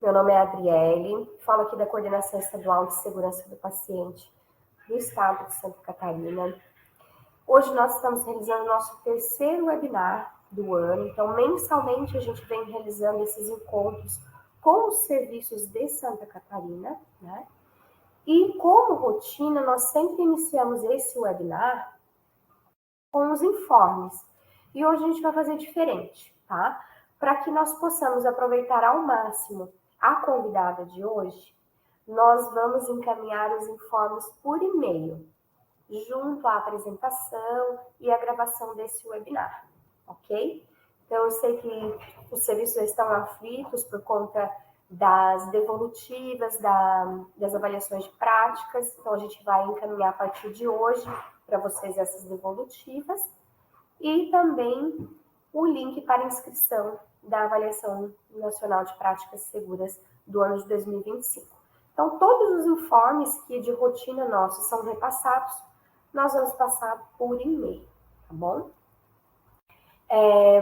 Meu nome é Adriele, falo aqui da Coordenação Estadual de Segurança do Paciente do Estado de Santa Catarina. Hoje nós estamos realizando o nosso terceiro webinar do ano, então mensalmente a gente vem realizando esses encontros com os serviços de Santa Catarina, né? E como rotina, nós sempre iniciamos esse webinar com os informes. E hoje a gente vai fazer diferente, tá? Para que nós possamos aproveitar ao máximo a convidada de hoje, nós vamos encaminhar os informes por e-mail, junto à apresentação e à gravação desse webinar, ok? Então, eu sei que os serviços estão aflitos por conta das devolutivas, das avaliações de práticas, então a gente vai encaminhar a partir de hoje para vocês essas devolutivas e também o link para inscrição da Avaliação Nacional de Práticas Seguras do ano de 2025. Então, todos os informes que de rotina nossos são repassados, nós vamos passar por e-mail, tá bom?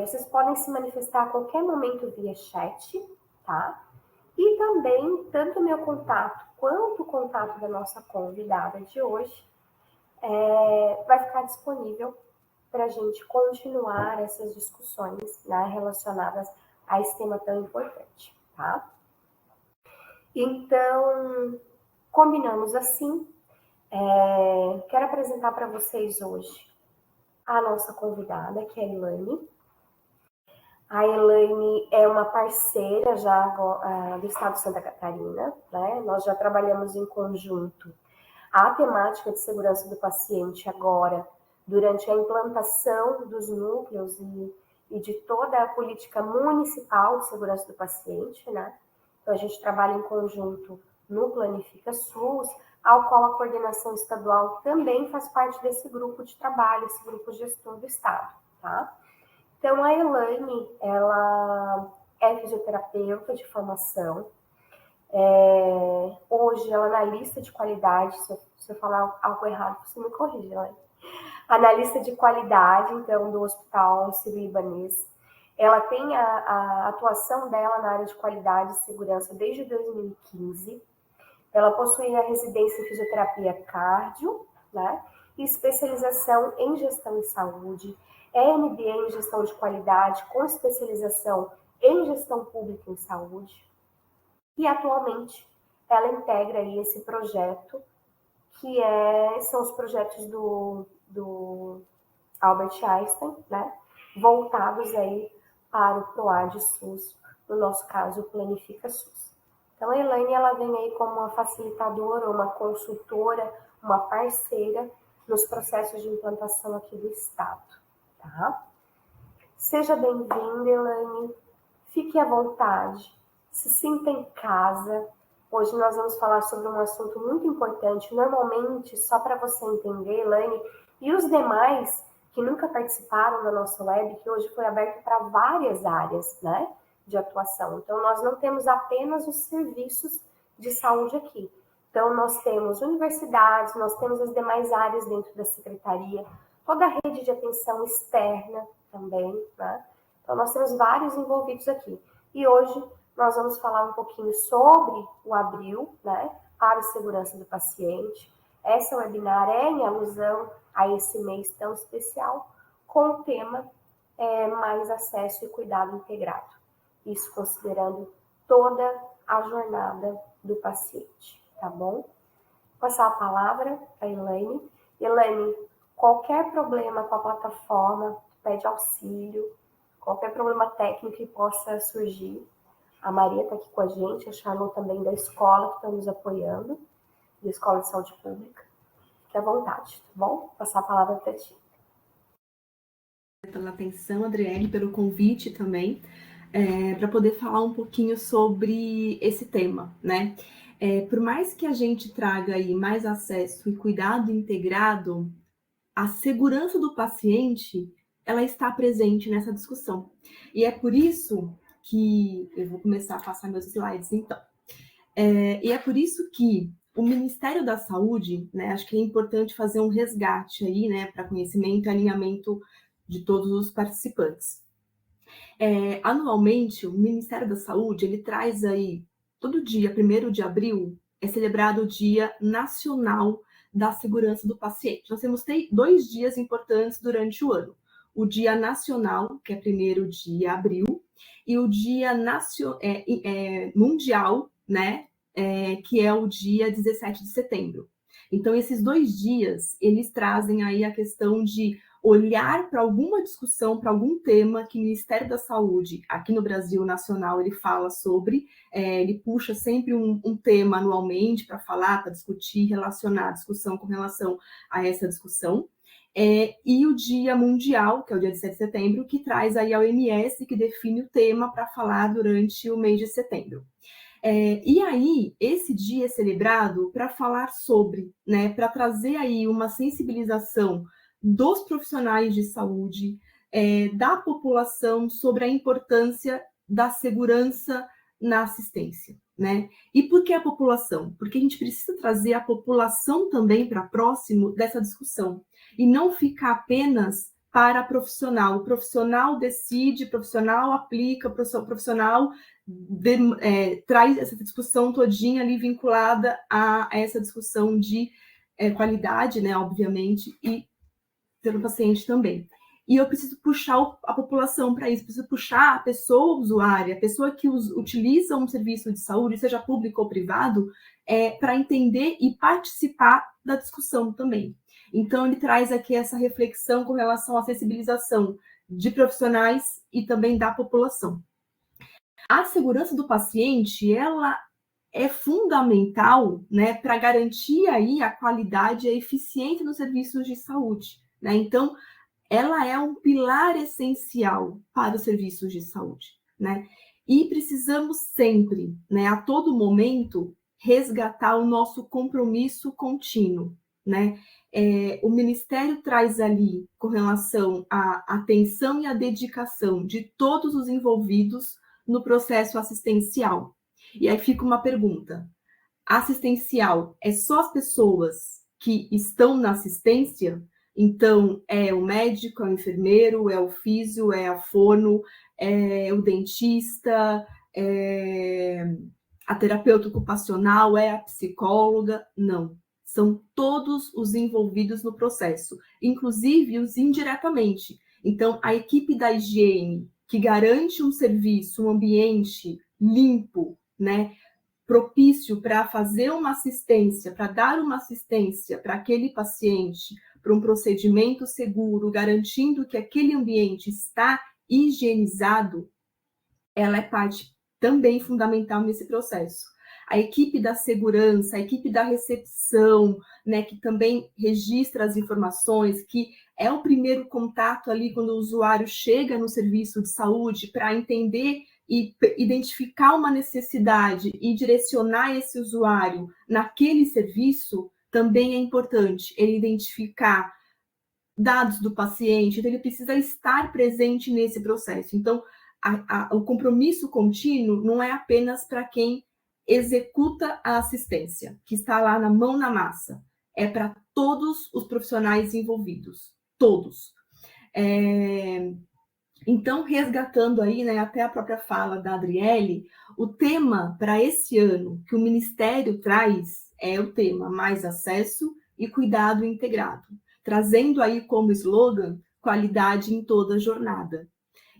Vocês podem se manifestar a qualquer momento via chat, tá? E também, tanto o meu contato quanto o contato da nossa convidada de hoje vai ficar disponível para a gente continuar essas discussões, né, relacionadas a esse tema tão importante, tá? Então, combinamos assim. Quero apresentar para vocês hoje a nossa convidada, que é a Elaine. A Elaine é uma parceira já do Estado de Santa Catarina, né? Nós já trabalhamos em conjunto a temática de segurança do paciente agora, durante a implantação dos núcleos e de toda a política municipal de segurança do paciente, né? Então, a gente trabalha em conjunto no Planifica SUS, ao qual a coordenação estadual também faz parte desse grupo de trabalho, esse grupo gestor do Estado, tá? Então, a Elaine, ela é fisioterapeuta de formação. Hoje, ela é analista de qualidade. Se eu falar algo errado, você me corrige, Elaine. Analista de qualidade, então, do Hospital Sírio-Libanês. Ela tem a atuação dela na área de qualidade e segurança desde 2015. Ela possui a residência em fisioterapia cardio, né? E especialização em gestão em saúde, MBA em gestão de qualidade, com especialização em gestão pública em saúde. E atualmente ela integra aí esse projeto, que são os projetos do Albert Einstein, né? Voltados aí para o PROAD SUS, no nosso caso, o Planifica SUS. Então, a Elaine, ela vem aí como uma facilitadora, uma consultora, uma parceira nos processos de implantação aqui do Estado, tá? Seja bem-vinda, Elaine. Fique à vontade. Se sinta em casa. Hoje nós vamos falar sobre um assunto muito importante. Normalmente, só para você entender, Elaine, e os demais que nunca participaram da nossa web, que hoje foi aberto para várias áreas, né, de atuação. Então, nós não temos apenas os serviços de saúde aqui. Então, nós temos universidades, nós temos as demais áreas dentro da secretaria, toda a rede de atenção externa também, né? Então, nós temos vários envolvidos aqui. E hoje nós vamos falar um pouquinho sobre o Abril, né, para a segurança do paciente. Essa webinar é em alusão a esse mês tão especial, com o tema mais acesso e cuidado integrado. Isso considerando toda a jornada do paciente, tá bom? Vou passar a palavra para a Elaine. Elaine, qualquer problema com a plataforma, pede auxílio, qualquer problema técnico que possa surgir, a Maria está aqui com a gente, a Charlotte também da escola, que estão nos apoiando, da Escola de Saúde Pública. Fique à vontade, tá bom? Vou passar a palavra para ti. Pela atenção, Adriele, pelo convite também, para poder falar um pouquinho sobre esse tema, né? Por mais que a gente traga aí mais acesso e cuidado integrado, a segurança do paciente, ela está presente nessa discussão. E é por isso que eu vou começar a passar meus slides, então. E é por isso que o Ministério da Saúde, né, acho que é importante fazer um resgate aí, né, para conhecimento e alinhamento de todos os participantes. Anualmente, o Ministério da Saúde, ele traz aí todo dia 1º de abril, é celebrado o Dia Nacional da Segurança do Paciente. Nós temos 2 dias importantes durante o ano. O Dia Nacional, que é 1º de abril, e o Dia Mundial, né, que é o dia 17 de setembro. Então, esses 2 dias, eles trazem aí a questão de olhar para alguma discussão, para algum tema que o Ministério da Saúde, aqui no Brasil Nacional, ele fala sobre, ele puxa sempre um tema anualmente para falar, para discutir, relacionar a discussão com relação a essa discussão. E o Dia Mundial, que é o dia 17 de setembro, que traz aí a OMS, que define o tema para falar durante o mês de setembro. E aí, esse dia é celebrado para falar sobre, né, para trazer aí uma sensibilização dos profissionais de saúde, da população sobre a importância da segurança na assistência, né? E por que a população? Porque a gente precisa trazer a população também para próximo dessa discussão e não ficar apenas para profissional. O profissional decide, o profissional aplica, o profissional traz essa discussão todinha ali vinculada a essa discussão de qualidade, né, obviamente, e pelo paciente também. E eu preciso puxar a população para isso, preciso puxar a pessoa usuária, a pessoa que utiliza um serviço de saúde, seja público ou privado, para entender e participar da discussão também. Então, ele traz aqui essa reflexão com relação à sensibilização de profissionais e também da população. A segurança do paciente, ela é fundamental, né, para garantir aí a qualidade e a eficiência nos serviços de saúde, né? Então, ela é um pilar essencial para os serviços de saúde, né? E precisamos sempre, né, a todo momento, resgatar o nosso compromisso contínuo, né? O Ministério traz ali, com relação à atenção e à dedicação de todos os envolvidos no processo assistencial. E aí fica uma pergunta: assistencial é só as pessoas que estão na assistência? Então, é o médico, é o enfermeiro, é o físio, é a fono, é o dentista, é a terapeuta ocupacional, é a psicóloga? Não. São todos os envolvidos no processo, inclusive os indiretamente. Então, a equipe da higiene, que garante um serviço, um ambiente limpo, né, propício para fazer uma assistência, para dar uma assistência para aquele paciente, para um procedimento seguro, garantindo que aquele ambiente está higienizado, ela é parte também fundamental nesse processo. A equipe da segurança, a equipe da recepção, né, que também registra as informações, que é o primeiro contato ali quando o usuário chega no serviço de saúde para entender e identificar uma necessidade e direcionar esse usuário naquele serviço, também é importante ele identificar dados do paciente, então ele precisa estar presente nesse processo. Então, o compromisso contínuo não é apenas para quem executa a assistência, que está lá na mão na massa, é para todos os profissionais envolvidos, todos. Então, resgatando aí, né, até a própria fala da Adriele, o tema para esse ano que o Ministério traz é o tema Mais Acesso e Cuidado Integrado, trazendo aí como slogan qualidade em toda a jornada.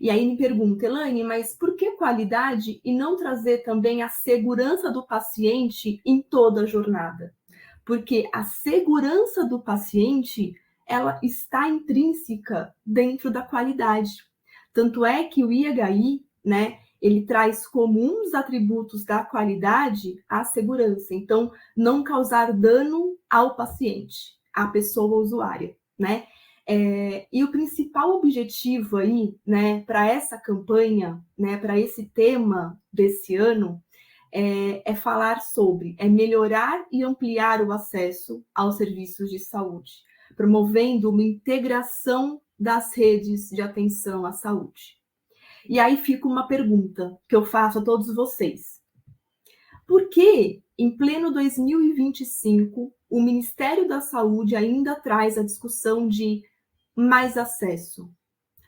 E aí me pergunta, Elaine, mas por que qualidade e não trazer também a segurança do paciente em toda a jornada? Porque a segurança do paciente, ela está intrínseca dentro da qualidade. Tanto é que o IHI, né, ele traz como um dos atributos da qualidade a segurança. Então, não causar dano ao paciente, à pessoa usuária, né? E o principal objetivo aí, né, para essa campanha, né, para esse tema desse ano, é falar sobre, melhorar e ampliar o acesso aos serviços de saúde, promovendo uma integração das redes de atenção à saúde. E aí fica uma pergunta que eu faço a todos vocês. Por que, em pleno 2025, o Ministério da Saúde ainda traz a discussão de mais acesso?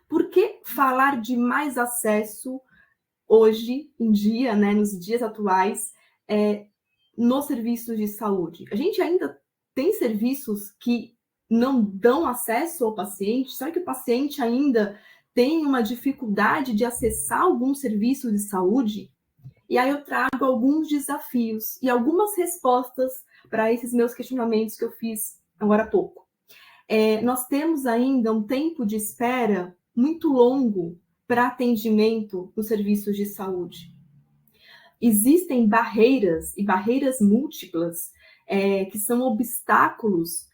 Por que falar de mais acesso hoje em dia, né, nos dias atuais, nos serviços de saúde? A gente ainda tem serviços que não dão acesso ao paciente? Será que o paciente ainda tem uma dificuldade de acessar algum serviço de saúde? E aí eu trago alguns desafios e algumas respostas para esses meus questionamentos que eu fiz agora há pouco. Nós temos ainda um tempo de espera muito longo para atendimento nos serviços de saúde. Existem barreiras, e barreiras múltiplas, que são obstáculos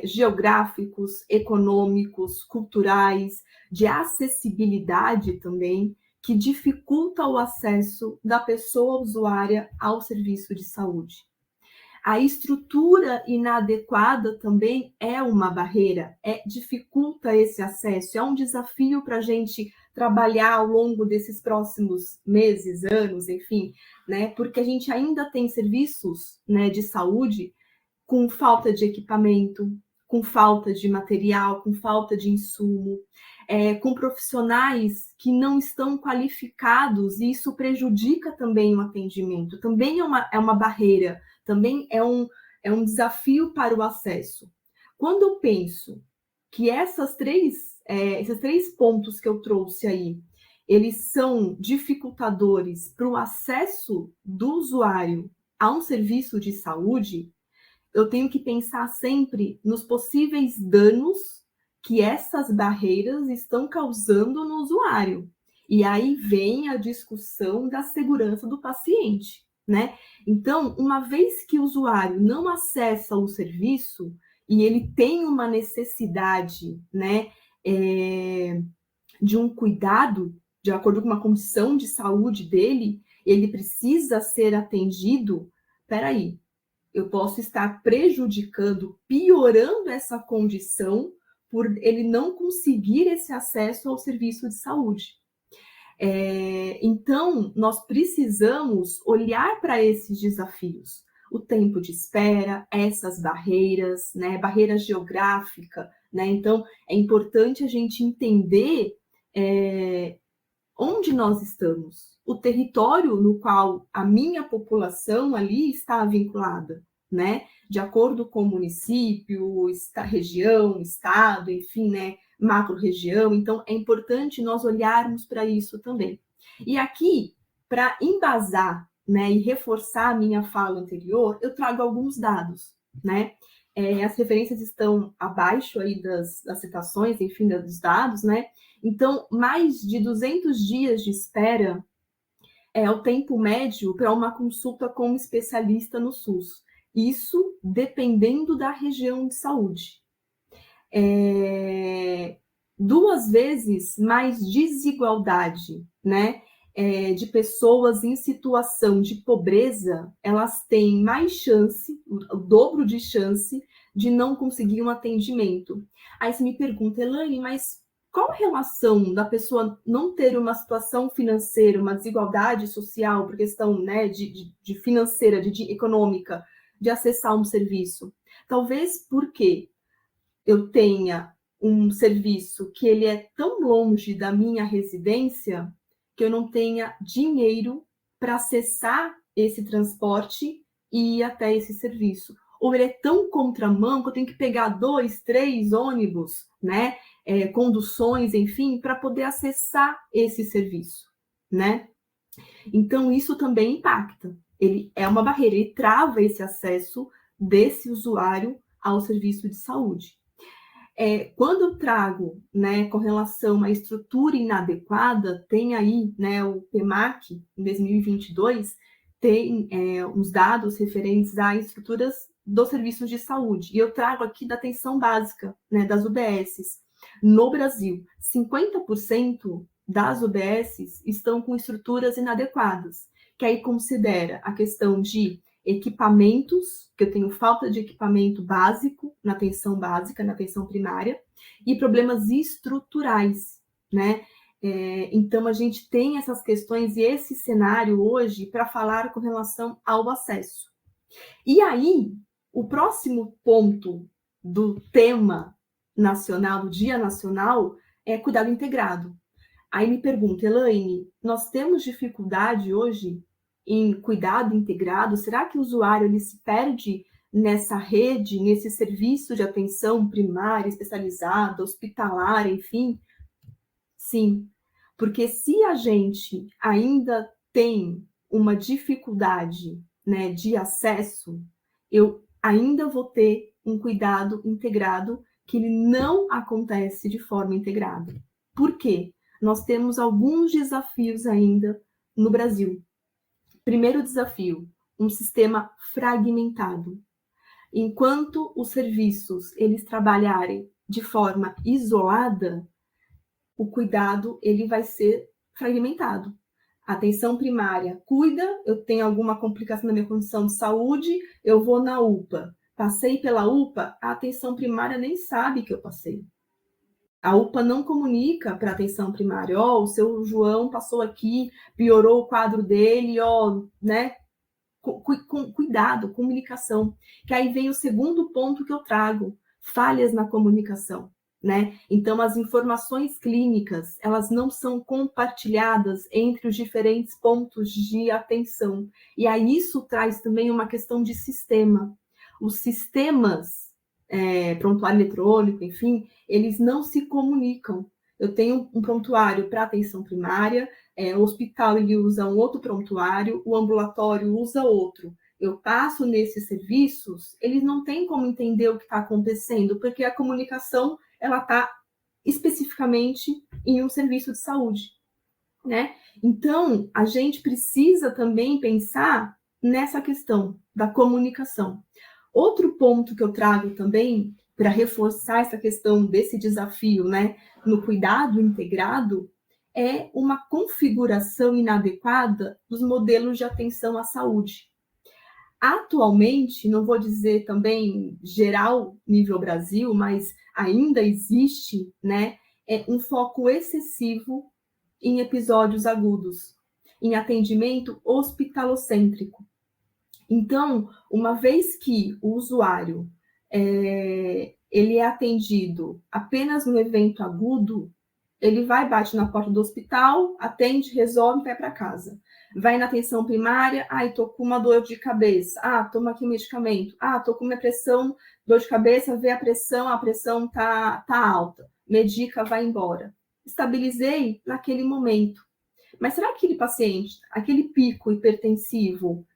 geográficos, econômicos, culturais, de acessibilidade também, que dificulta o acesso da pessoa usuária ao serviço de saúde. A estrutura inadequada também é uma barreira, dificulta esse acesso, é um desafio para a gente trabalhar ao longo desses próximos meses, anos, enfim, né? Porque a gente ainda tem serviços, né, de saúde com falta de equipamento, com falta de material, com falta de insumo, com profissionais que não estão qualificados, e isso prejudica também o atendimento, também é uma barreira, também é um desafio para o acesso. Quando eu penso que esses três pontos que eu trouxe aí, eles são dificultadores para o acesso do usuário a um serviço de saúde, eu tenho que pensar sempre nos possíveis danos que essas barreiras estão causando no usuário. E aí vem a discussão da segurança do paciente, né? Então, uma vez que o usuário não acessa o serviço e ele tem uma necessidade, né, de um cuidado, de acordo com uma condição de saúde dele, ele precisa ser atendido. Peraí, eu posso estar prejudicando, piorando essa condição por ele não conseguir esse acesso ao serviço de saúde. Então, nós precisamos olhar para esses desafios. O tempo de espera, essas barreiras, né, barreira geográfica, né? Então, é importante a gente entender onde nós estamos, o território no qual a minha população ali está vinculada, né? De acordo com o município, região, estado, enfim, né? Macro-região. Então, é importante nós olharmos para isso também. E aqui, para embasar, né, e reforçar a minha fala anterior, eu trago alguns dados, né? As referências estão abaixo aí das citações, enfim, dos dados, né? Então, mais de 200 dias de espera é o tempo médio para uma consulta com um especialista no SUS. Isso dependendo da região de saúde. 2 vezes mais desigualdade, né? De pessoas em situação de pobreza, elas têm mais chance, o dobro de chance, de não conseguir um atendimento. Aí você me pergunta, Elaine, mas qual a relação da pessoa não ter uma situação financeira, uma desigualdade social, por questão, né, de financeira, de econômica, de acessar um serviço? Talvez porque eu tenha um serviço que ele é tão longe da minha residência que eu não tenha dinheiro para acessar esse transporte e ir até esse serviço. Ou ele é tão contramão que eu tenho que pegar 2, 3 ônibus, né? Conduções, enfim, para poder acessar esse serviço, né? Então, isso também impacta. Ele é uma barreira, ele trava esse acesso desse usuário ao serviço de saúde. Quando eu trago, né, com relação à estrutura inadequada, tem aí, né, o PEMAC, em 2022, tem uns dados referentes a estruturas dos serviços de saúde. E eu trago aqui da atenção básica, né, das UBSs. No Brasil, 50% das UBSs estão com estruturas inadequadas, que aí considera a questão de equipamentos, que eu tenho falta de equipamento básico, na atenção primária, e problemas estruturais, né? Então, a gente tem essas questões e esse cenário hoje para falar com relação ao acesso. E aí, o próximo ponto do tema nacional, do Dia Nacional, é cuidado integrado. Aí me pergunta, Elaine, nós temos dificuldade hoje em cuidado integrado? Será que o usuário ele se perde nessa rede, nesse serviço de atenção primária, especializada, hospitalar, enfim? Sim, porque se a gente ainda tem uma dificuldade, né, de acesso, eu ainda vou ter um cuidado integrado que ele não acontece de forma integrada. Por quê? Nós temos alguns desafios ainda no Brasil. Primeiro desafio, um sistema fragmentado. Enquanto os serviços eles trabalharem de forma isolada, o cuidado ele vai ser fragmentado. Atenção primária, cuida, eu tenho alguma complicação na minha condição de saúde, eu vou na UPA. Passei pela UPA, a atenção primária nem sabe que eu passei. A UPA não comunica para a atenção primária, o seu João passou aqui, piorou o quadro dele, né? Cuidado, comunicação. Que aí vem o segundo ponto que eu trago, falhas na comunicação. Né? Então, as informações clínicas, elas não são compartilhadas entre os diferentes pontos de atenção. E aí isso traz também uma questão de sistema. Os sistemas, prontuário eletrônico, enfim, eles não se comunicam. Eu tenho um prontuário para atenção primária, o hospital ele usa um outro prontuário, o ambulatório usa outro. Eu passo nesses serviços, eles não têm como entender o que está acontecendo, porque a comunicação ela está especificamente em um serviço de saúde, né? Então, a gente precisa também pensar nessa questão da comunicação. Outro ponto que eu trago também para reforçar essa questão desse desafio, né, no cuidado integrado, é uma configuração inadequada dos modelos de atenção à saúde. Atualmente, não vou dizer também geral nível Brasil, mas ainda existe, né, um foco excessivo em episódios agudos, em atendimento hospitalocêntrico. Então, uma vez que o usuário ele é atendido apenas no evento agudo, ele vai, bate na porta do hospital, atende, resolve e vai para casa. Vai na atenção primária, estou com uma dor de cabeça, toma aqui um medicamento, estou com minha pressão, dor de cabeça, vê a pressão tá alta, medica, vai embora. Estabilizei naquele momento. Mas será que aquele paciente, aquele pico hipertensivo,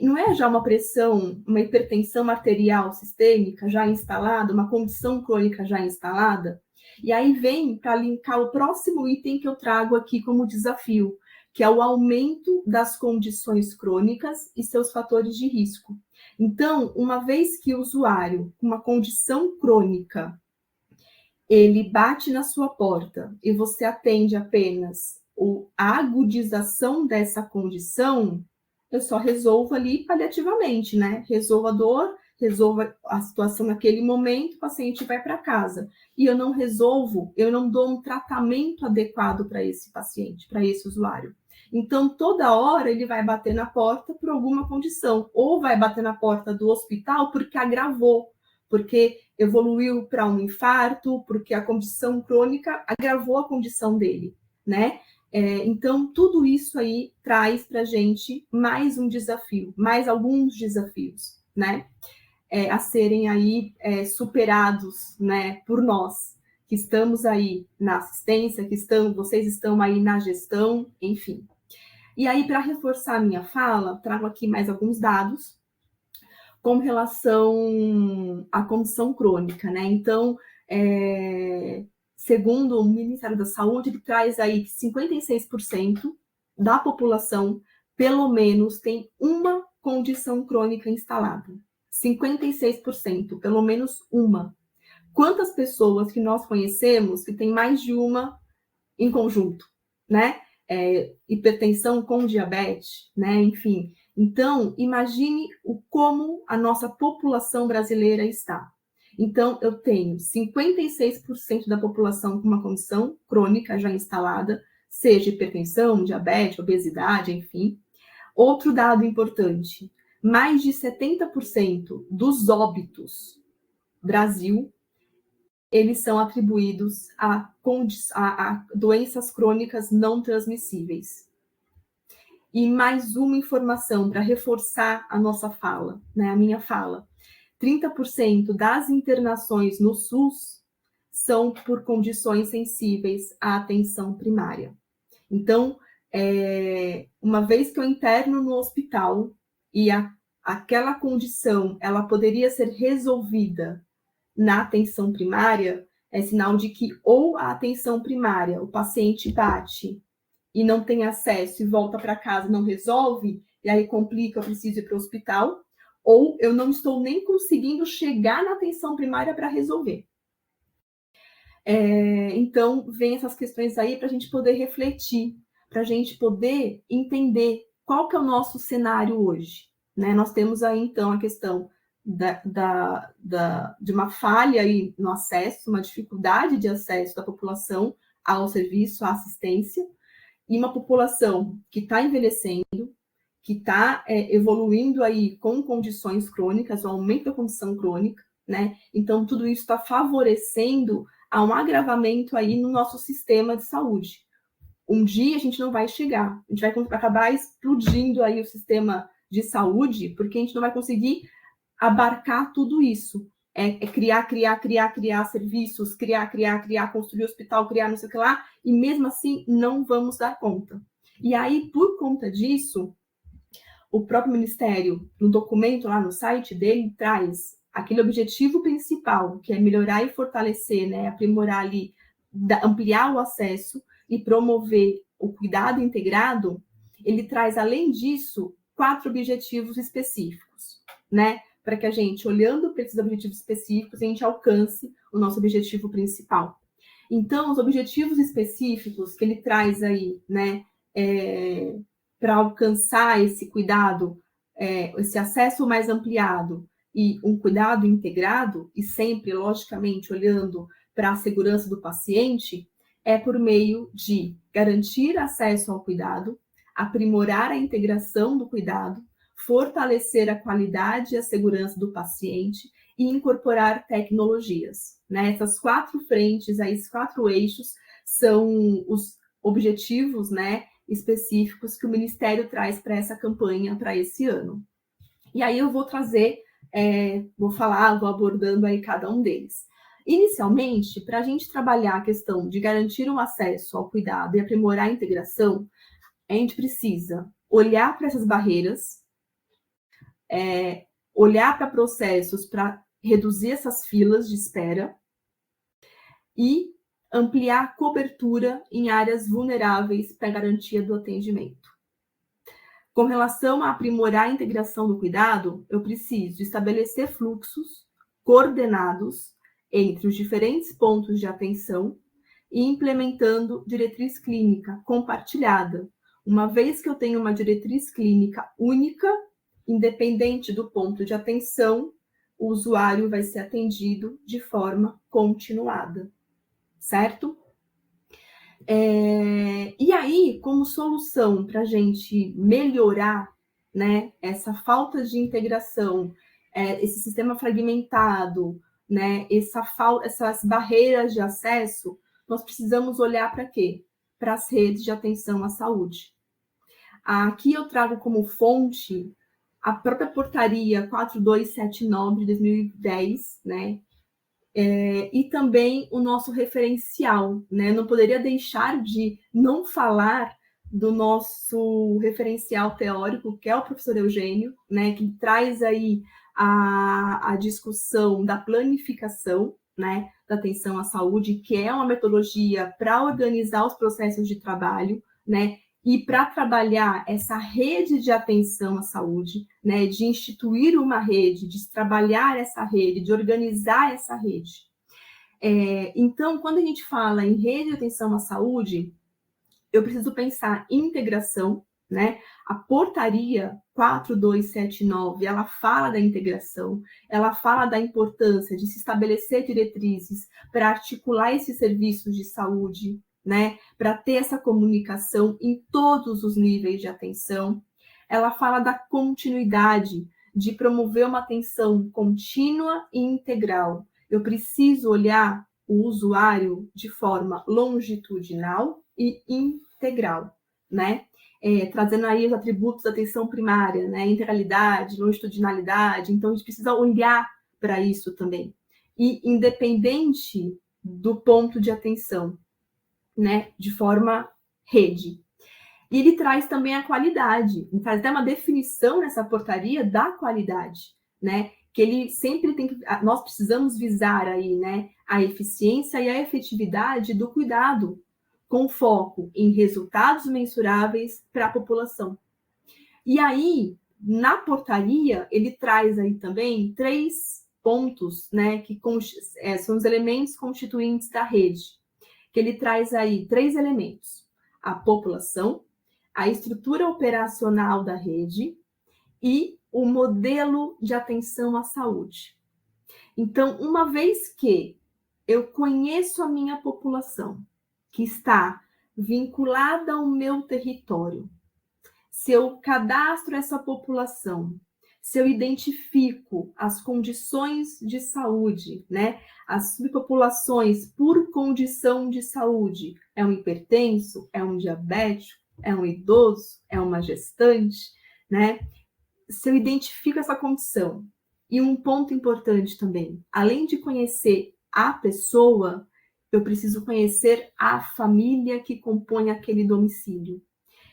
não é já uma pressão, uma hipertensão arterial sistêmica já instalada, uma condição crônica já instalada? E aí vem para linkar o próximo item que eu trago aqui como desafio, que é o aumento das condições crônicas e seus fatores de risco. Então, uma vez que o usuário com uma condição crônica, ele bate na sua porta e você atende apenas a agudização dessa condição, eu só resolvo ali paliativamente, né? Resolvo a dor, resolvo a situação naquele momento, o paciente vai para casa. E eu não resolvo, eu não dou um tratamento adequado para esse paciente, para esse usuário. Então, toda hora ele vai bater na porta por alguma condição, ou vai bater na porta do hospital porque agravou, porque evoluiu para um infarto, porque a condição crônica agravou a condição dele, né? Então, tudo isso aí traz para a gente mais um desafio, mais alguns desafios, né? A serem aí superados, né, por nós, que estamos aí na assistência, vocês estão aí na gestão, enfim. E aí, para reforçar a minha fala, trago aqui mais alguns dados com relação à condição crônica, né? Então, segundo o Ministério da Saúde, ele traz aí que 56% da população, pelo menos, tem uma condição crônica instalada. 56%, pelo menos uma. Quantas pessoas que nós conhecemos que tem mais de uma em conjunto, né? Hipertensão com diabetes, né? Enfim. Então, imagine como a nossa população brasileira está. Então, eu tenho 56% da população com uma condição crônica já instalada, seja hipertensão, diabetes, obesidade, enfim. Outro dado importante, mais de 70% dos óbitos Brasil, eles são atribuídos a doenças crônicas não transmissíveis. E mais uma informação para reforçar a nossa fala, né, a minha fala. 30% das internações no SUS são por condições sensíveis à atenção primária. Então, uma vez que eu interno no hospital e aquela condição ela poderia ser resolvida na atenção primária, é sinal de que ou a atenção primária, o paciente bate e não tem acesso e volta para casa, não resolve, e aí complica, eu preciso ir para o hospital, ou eu não estou nem conseguindo chegar na atenção primária para resolver. Então, vem essas questões aí para a gente poder refletir, para a gente poder entender qual que é o nosso cenário hoje. Né? Nós temos aí, então, a questão de uma falha aí no acesso, uma dificuldade de acesso da população ao serviço, à assistência, e uma população que está envelhecendo, que está evoluindo aí com condições crônicas, o aumento da condição crônica, né? Então, tudo isso está favorecendo a um agravamento aí no nosso sistema de saúde. Um dia a gente não vai chegar, a gente vai acabar explodindo aí o sistema de saúde, porque a gente não vai conseguir abarcar tudo isso. Criar serviços, criar, construir hospital, criar não sei o que lá, e mesmo assim não vamos dar conta. E aí, por conta disso, o próprio Ministério, no documento lá no site dele, traz aquele objetivo principal, que é melhorar e fortalecer, né, aprimorar ali, ampliar o acesso e promover o cuidado integrado. Ele traz, além disso, 4 objetivos específicos, né, para que a gente, olhando para esses objetivos específicos, a gente alcance o nosso objetivo principal. Então, os objetivos específicos que ele traz aí, né, para alcançar esse cuidado, esse acesso mais ampliado e um cuidado integrado, e sempre, logicamente, olhando para a segurança do paciente, é por meio de garantir acesso ao cuidado, aprimorar a integração do cuidado, fortalecer a qualidade e a segurança do paciente e incorporar tecnologias. Né? Essas 4 frentes, aí, esses 4 eixos, são os objetivos, né, específicos que o Ministério traz para essa campanha, para esse ano. E aí eu vou trazer, vou abordando aí cada um deles. Inicialmente, para a gente trabalhar a questão de garantir um acesso ao cuidado e aprimorar a integração, a gente precisa olhar para essas barreiras, olhar para processos para reduzir essas filas de espera e ampliar a cobertura em áreas vulneráveis para garantia do atendimento. Com relação a aprimorar a integração do cuidado, eu preciso estabelecer fluxos coordenados entre os diferentes pontos de atenção e implementando diretriz clínica compartilhada, uma vez que eu tenho uma diretriz clínica única, independente do ponto de atenção, o usuário vai ser atendido de forma continuada, certo? E aí, como solução para a gente melhorar, né, essa falta de integração, esse sistema fragmentado, né, essas barreiras de acesso, nós precisamos olhar para quê? Para as redes de atenção à saúde. Aqui eu trago como fonte a própria portaria 4279 de 2010, né? E também o nosso referencial, né? Não poderia deixar de não falar do nosso referencial teórico, que é o professor Eugênio, né? Que traz aí a discussão da planificação, né? Da atenção à saúde, que é uma metodologia para organizar os processos de trabalho, né? E para trabalhar essa rede de atenção à saúde, né, de instituir uma rede, de trabalhar essa rede, de organizar essa rede. Então, quando a gente fala em rede de atenção à saúde, eu preciso pensar em integração, né? A portaria 4279, ela fala da integração, ela fala da importância de se estabelecer diretrizes para articular esses serviços de saúde, né, para ter essa comunicação em todos os níveis de atenção. Ela fala da continuidade, de promover uma atenção contínua e integral. Eu preciso olhar o usuário de forma longitudinal e integral, né? trazendo aí os atributos da atenção primária, né? Integralidade, longitudinalidade. Então, a gente precisa olhar para isso também. E independente do ponto de atenção, né? De forma rede. E ele traz também a qualidade, ele faz até uma definição nessa portaria da qualidade, né? Que ele sempre tem que, nós precisamos visar aí, né, a eficiência e a efetividade do cuidado, com foco em resultados mensuráveis para a população. E aí, na portaria, ele traz aí também 3 pontos, né, que são os elementos constituintes da rede, que ele traz aí 3 elementos: a população, a estrutura operacional da rede e o modelo de atenção à saúde. Então, uma vez que eu conheço a minha população, que está vinculada ao meu território, se eu cadastro essa população, se eu identifico as condições de saúde, né, as subpopulações por condição de saúde, é um hipertenso, é um diabético, é um idoso, é uma gestante, né? Se eu identifico essa condição, e um ponto importante também, além de conhecer a pessoa, eu preciso conhecer a família que compõe aquele domicílio.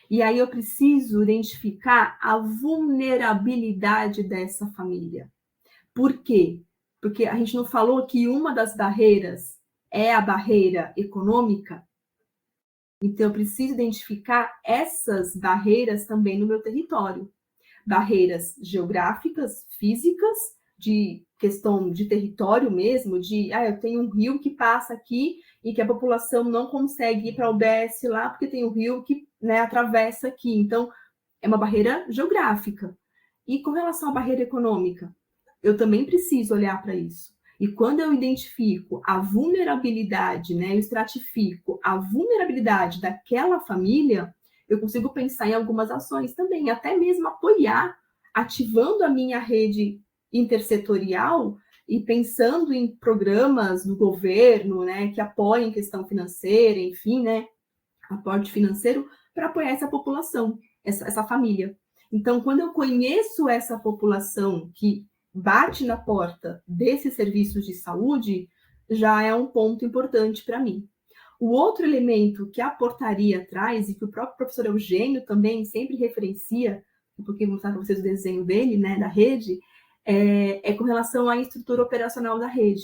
E aí eu preciso identificar a vulnerabilidade dessa família. Por quê? Porque a gente não falou que uma das barreiras é a barreira econômica? Então, eu preciso identificar essas barreiras também no meu território. Barreiras geográficas, físicas, de questão de território mesmo, eu tenho um rio que passa aqui e que a população não consegue ir para o UBS lá porque tem um rio que, né, atravessa aqui. Então, é uma barreira geográfica. E com relação à barreira econômica, eu também preciso olhar para isso. E quando eu identifico a vulnerabilidade, né, eu estratifico a vulnerabilidade daquela família, eu consigo pensar em algumas ações também, até mesmo apoiar, ativando a minha rede intersetorial e pensando em programas do governo, né, que apoiem questão financeira, enfim, né, aporte financeiro para apoiar essa população, essa família. Então, quando eu conheço essa população que bate na porta desses serviços de saúde, já é um ponto importante para mim. O outro elemento que a portaria traz, e que o próprio professor Eugênio também sempre referencia, porque vou mostrar para vocês o desenho dele, né, da rede, é com relação à estrutura operacional da rede.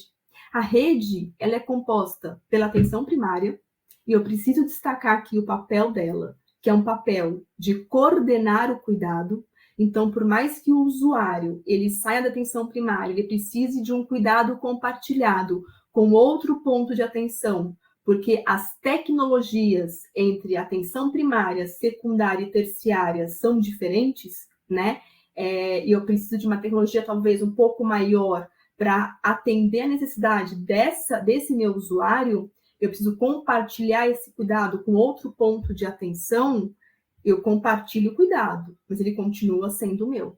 A rede, ela é composta pela atenção primária, e eu preciso destacar aqui o papel dela, que é um papel de coordenar o cuidado. Então, por mais que o usuário ele saia da atenção primária, ele precise de um cuidado compartilhado com outro ponto de atenção, porque as tecnologias entre atenção primária, secundária e terciária são diferentes, né? E eu preciso de uma tecnologia talvez um pouco maior para atender a necessidade desse meu usuário. Eu preciso compartilhar esse cuidado com outro ponto de atenção. Eu compartilho o cuidado, mas ele continua sendo meu.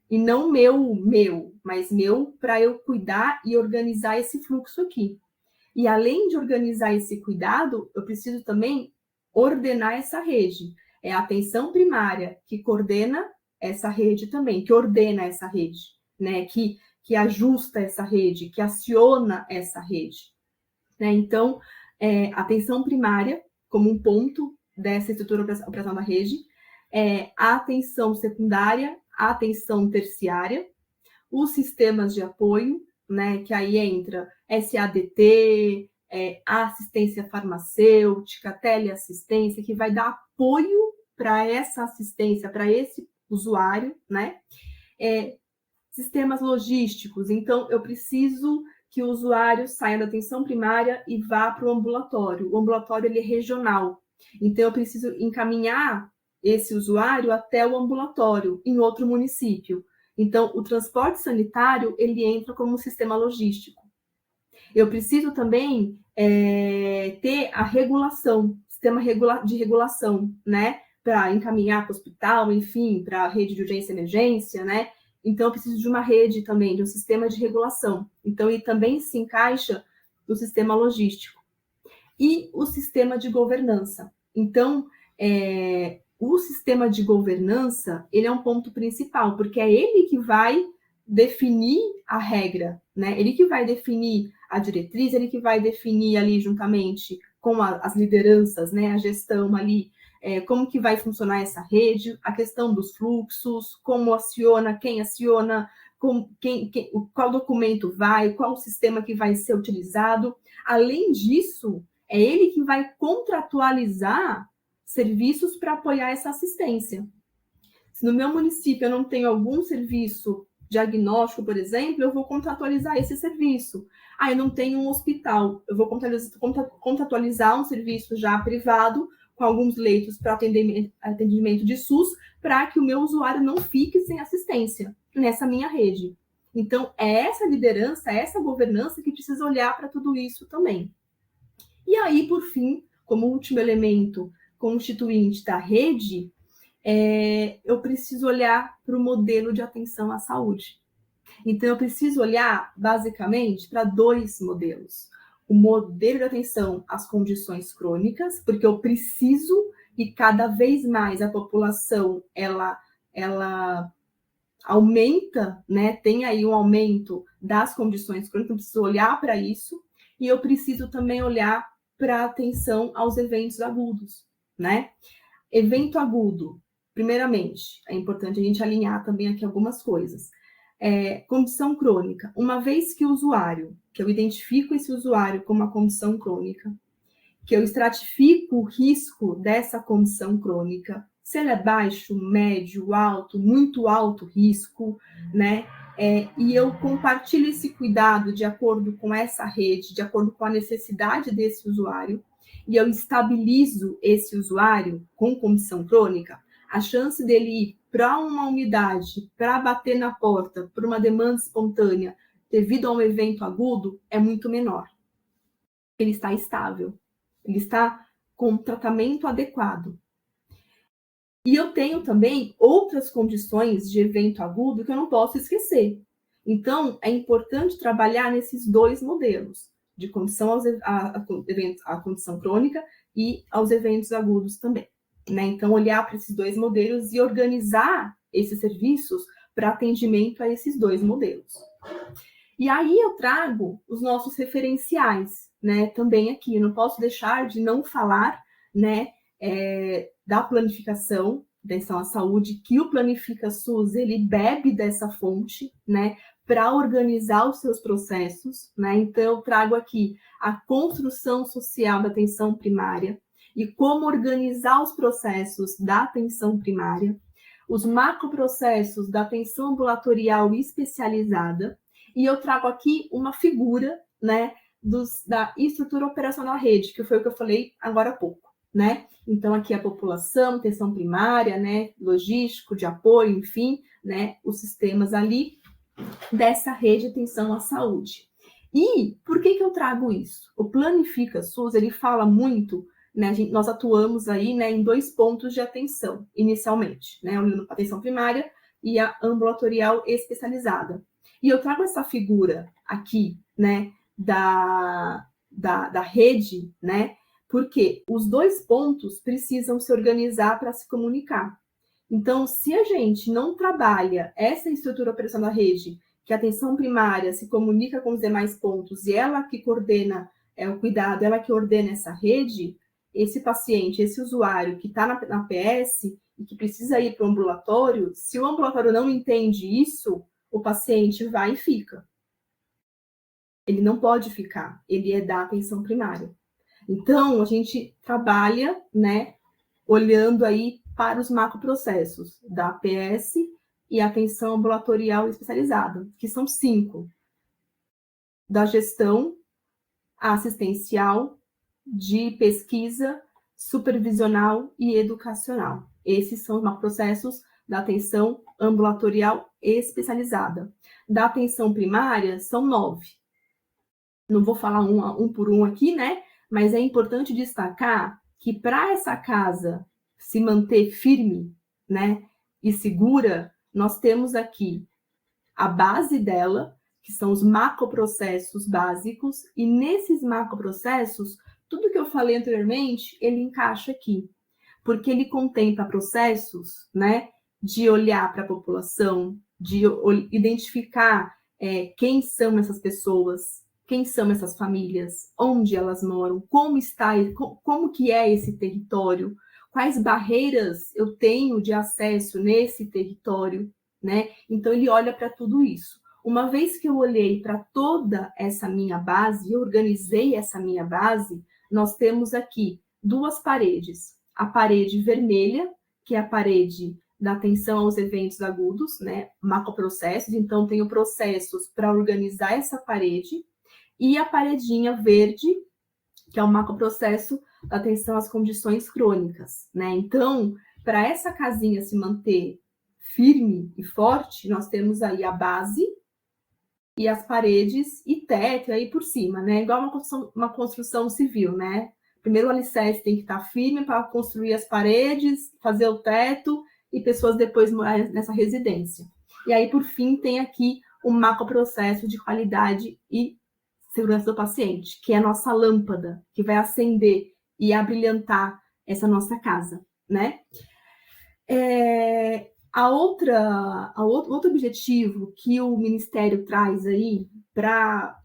E não meu, mas meu para eu cuidar e organizar esse fluxo aqui. E além de organizar esse cuidado, eu preciso também ordenar essa rede. É a atenção primária que coordena essa rede também, que ordena essa rede, né? Que ajusta essa rede, que aciona essa rede. Né? Então, atenção primária, como um ponto dessa estrutura operacional da rede, a atenção secundária, a atenção terciária, os sistemas de apoio, né, que aí entra SADT, assistência farmacêutica, teleassistência, que vai dar apoio para essa assistência, para esse usuário, né? Sistemas logísticos, então eu preciso que o usuário saia da atenção primária e vá para o ambulatório. O ambulatório ele é regional, então eu preciso encaminhar esse usuário até o ambulatório em outro município. Então, o transporte sanitário, ele entra como um sistema logístico. Eu preciso também ter a regulação, sistema de regulação, né? Para encaminhar para o hospital, enfim, para a rede de urgência e emergência, né? Então, eu preciso de uma rede também, de um sistema de regulação. Então, ele também se encaixa no sistema logístico. E o sistema de governança. Então, o sistema de governança, ele é um ponto principal, porque é ele que vai definir a regra, né? Ele que vai definir a diretriz, ele que vai definir ali juntamente com as lideranças, né? A gestão ali, como que vai funcionar essa rede, a questão dos fluxos, como aciona, qual documento vai, qual sistema que vai ser utilizado. Além disso, é ele que vai contratualizar serviços para apoiar essa assistência. Se no meu município eu não tenho algum serviço diagnóstico, por exemplo, eu vou contratualizar esse serviço. Eu não tenho um hospital, eu vou contratualizar um serviço já privado, com alguns leitos para atendimento de SUS, para que o meu usuário não fique sem assistência nessa minha rede. Então, é essa liderança, essa governança que precisa olhar para tudo isso também. E aí, por fim, como último elemento constituinte da rede, eu preciso olhar para o modelo de atenção à saúde. Então, eu preciso olhar, basicamente, para 2 modelos. O modelo de atenção às condições crônicas, porque eu preciso, e cada vez mais a população, ela aumenta, né? Tem aí um aumento das condições crônicas, eu preciso olhar para isso, e eu preciso também olhar para a atenção aos eventos agudos, né? Evento agudo, primeiramente, é importante a gente alinhar também aqui algumas coisas. Condição crônica, uma vez que o usuário, que eu identifico esse usuário como uma condição crônica, que eu estratifico o risco dessa condição crônica, se ele é baixo, médio, alto, muito alto risco, né? E eu compartilho esse cuidado de acordo com essa rede, de acordo com a necessidade desse usuário, e eu estabilizo esse usuário com condição crônica, a chance dele ir para uma unidade, para bater na porta, por uma demanda espontânea, devido a um evento agudo, é muito menor. Ele está estável, ele está com tratamento adequado. E eu tenho também outras condições de evento agudo que eu não posso esquecer. Então, é importante trabalhar nesses 2 modelos, de condição à condição crônica e aos eventos agudos também. Né? Então, olhar para esses 2 modelos e organizar esses serviços para atendimento a esses 2 modelos. E aí eu trago os nossos referenciais, né? Também aqui, eu não posso deixar de não falar, né, da planificação da atenção à saúde, que o Planifica SUS, ele bebe dessa fonte, né, para organizar os seus processos, né? Então, eu trago aqui a construção social da atenção primária e como organizar os processos da atenção primária, os macroprocessos da atenção ambulatorial especializada, e eu trago aqui uma figura, né, da estrutura operacional da rede, que foi o que eu falei agora há pouco, né? Então, aqui a população, atenção primária, né, logístico, de apoio, enfim, né, os sistemas ali dessa rede de atenção à saúde. E por que eu trago isso? O Planifica SUS, ele fala muito, né, nós atuamos aí, né, em 2 pontos de atenção, inicialmente, né, a atenção primária e a ambulatorial especializada. E eu trago essa figura aqui, né, da rede, né, porque os 2 pontos precisam se organizar para se comunicar. Então, se a gente não trabalha essa estrutura operacional da rede, que a atenção primária se comunica com os demais pontos e ela que coordena o cuidado, ela que ordena essa rede, esse paciente, esse usuário que está na PS e que precisa ir para o ambulatório, se o ambulatório não entende isso, o paciente vai e fica. Ele não pode ficar, ele é da atenção primária. Então, a gente trabalha, né, olhando aí para os macroprocessos da APS e atenção ambulatorial especializada, que são 5. Da gestão assistencial, de pesquisa, supervisional e educacional. Esses são os macroprocessos da atenção ambulatorial especializada. Da atenção primária, são 9. Não vou falar um por um aqui, né? Mas é importante destacar que para essa casa se manter firme, né, e segura, nós temos aqui a base dela, que são os macroprocessos básicos, e nesses macroprocessos, tudo que eu falei anteriormente, ele encaixa aqui. porque ele contempla processos, né, de olhar para a população, de identificar quem são essas pessoas, quem são essas famílias, onde elas moram, como está, como que é esse território, quais barreiras eu tenho de acesso nesse território, né? Então ele olha para tudo isso. Uma vez que eu olhei para toda essa minha base, eu organizei essa minha base, nós temos aqui duas paredes. A parede vermelha, que é a parede da atenção aos eventos agudos, né? Macroprocessos, então tenho processos para organizar essa parede, e a paredinha verde, que é o macroprocesso da atenção às condições crônicas, né? Então, para essa casinha se manter firme e forte, nós temos aí a base e as paredes e teto aí por cima, né? Igual uma construção civil, né? Primeiro o alicerce tem que estar firme para construir as paredes, fazer o teto e pessoas depois morar nessa residência. E aí, por fim, tem aqui o macroprocesso de qualidade e segurança do paciente, que é a nossa lâmpada, que vai acender e abrilhantar essa nossa casa, né? Outro objetivo que o Ministério traz aí para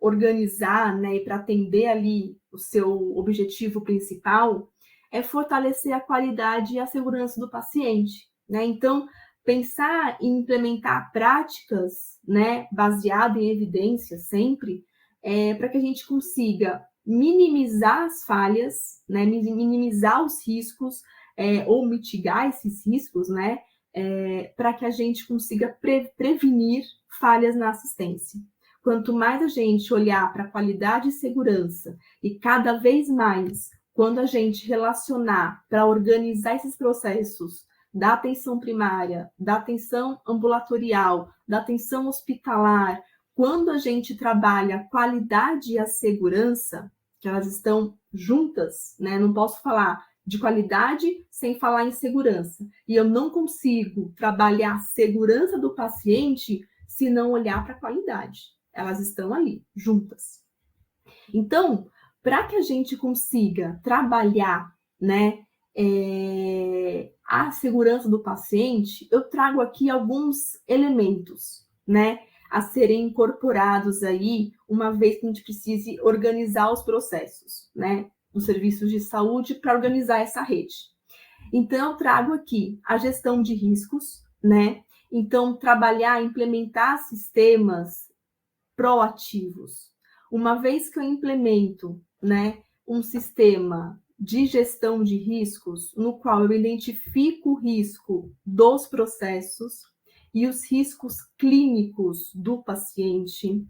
organizar, né, e para atender ali o seu objetivo principal é fortalecer a qualidade e a segurança do paciente, né? Então, pensar em implementar práticas, né, baseado em evidências sempre, para que a gente consiga minimizar as falhas, né, minimizar os riscos, ou mitigar esses riscos, né, para que a gente consiga prevenir falhas na assistência. Quanto mais a gente olhar para a qualidade e segurança, e cada vez mais, quando a gente relacionar para organizar esses processos da atenção primária, da atenção ambulatorial, da atenção hospitalar, quando a gente trabalha a qualidade e a segurança, que elas estão juntas, né? Não posso falar de qualidade sem falar em segurança. E eu não consigo trabalhar a segurança do paciente se não olhar para a qualidade. Elas estão ali, juntas. Então, para que a gente consiga trabalhar, né, a segurança do paciente, eu trago aqui alguns elementos, né, a serem incorporados aí, uma vez que a gente precise organizar os processos, né, dos serviços de saúde para organizar essa rede. Então, eu trago aqui a gestão de riscos, né? Então, trabalhar, implementar sistemas proativos. Uma vez que eu implemento, né, um sistema de gestão de riscos, no qual eu identifico o risco dos processos e os riscos clínicos do paciente,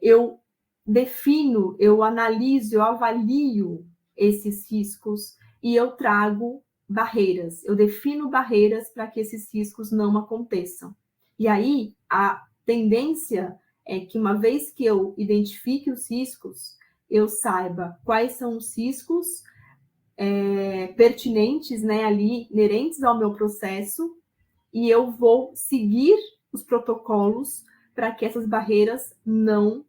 eu defino, eu analiso, eu avalio esses riscos e eu trago barreiras. Eu defino barreiras para que esses riscos não aconteçam. E aí, a tendência é que, uma vez que eu identifique os riscos, eu saiba quais são os riscos pertinentes, né, ali, inerentes ao meu processo, e eu vou seguir os protocolos para que essas barreiras não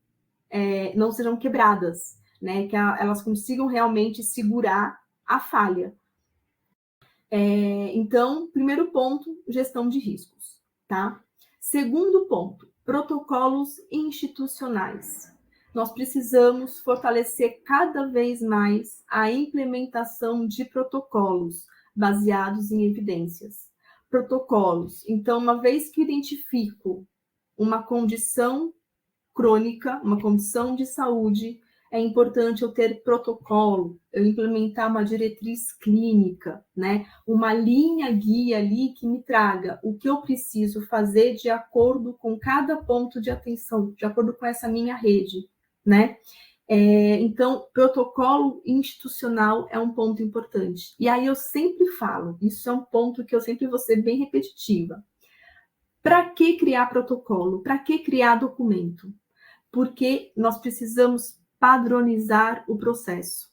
sejam quebradas, né, que elas consigam realmente segurar a falha. Então, primeiro ponto, gestão de riscos, tá? Segundo ponto, protocolos institucionais. Nós precisamos fortalecer cada vez mais a implementação de protocolos baseados em evidências. Protocolos. Então, uma vez que identifico uma condição crônica, uma condição de saúde, é importante eu ter protocolo, eu implementar uma diretriz clínica, né? Uma linha guia ali que me traga o que eu preciso fazer de acordo com cada ponto de atenção, de acordo com essa minha rede, né? Então, protocolo institucional é um ponto importante. E aí eu sempre falo, isso é um ponto que eu sempre vou ser bem repetitiva. Para que criar protocolo? Para que criar documento? Porque nós precisamos padronizar o processo.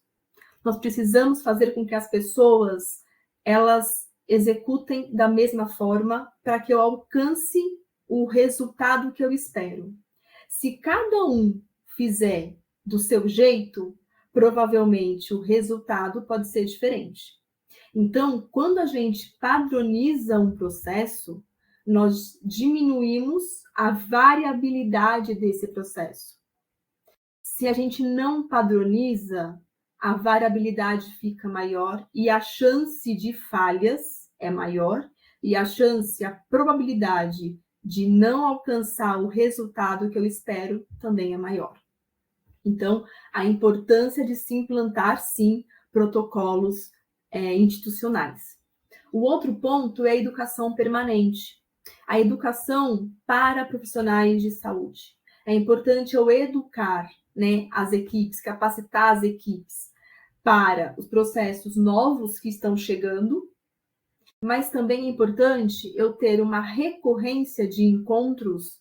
Nós precisamos fazer com que as pessoas elas executem da mesma forma para que eu alcance o resultado que eu espero. Se cada um fizer do seu jeito, provavelmente o resultado pode ser diferente. Então, quando a gente padroniza um processo, nós diminuímos a variabilidade desse processo. Se a gente não padroniza, a variabilidade fica maior e a chance de falhas é maior e a probabilidade de não alcançar o resultado que eu espero também é maior. Então, a importância de se implantar, sim, protocolos institucionais. O outro ponto é a educação permanente. A educação para profissionais de saúde. É importante eu educar, né, as equipes, capacitar as equipes para os processos novos que estão chegando, mas também é importante eu ter uma recorrência de encontros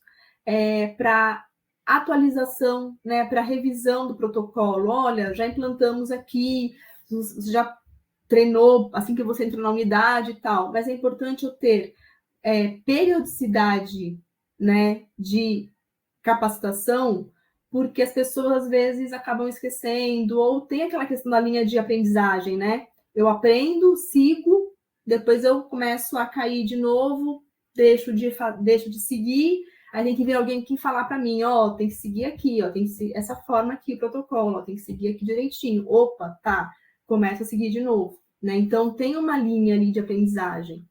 para atualização, né, para revisão do protocolo. Olha, já implantamos aqui, já treinou assim que você entrou na unidade e tal, mas é importante eu ter periodicidade, né, de capacitação, porque as pessoas às vezes acabam esquecendo, ou tem aquela questão da linha de aprendizagem, né? Eu aprendo, sigo, depois eu começo a cair de novo, deixo de seguir, aí tem que vir alguém que falar para mim, ó, tem que seguir aqui, ó, tem que seguir essa forma aqui, o protocolo, ó, tem que seguir aqui direitinho. Opa, tá, começa a seguir de novo, né? Então tem uma linha ali de aprendizagem.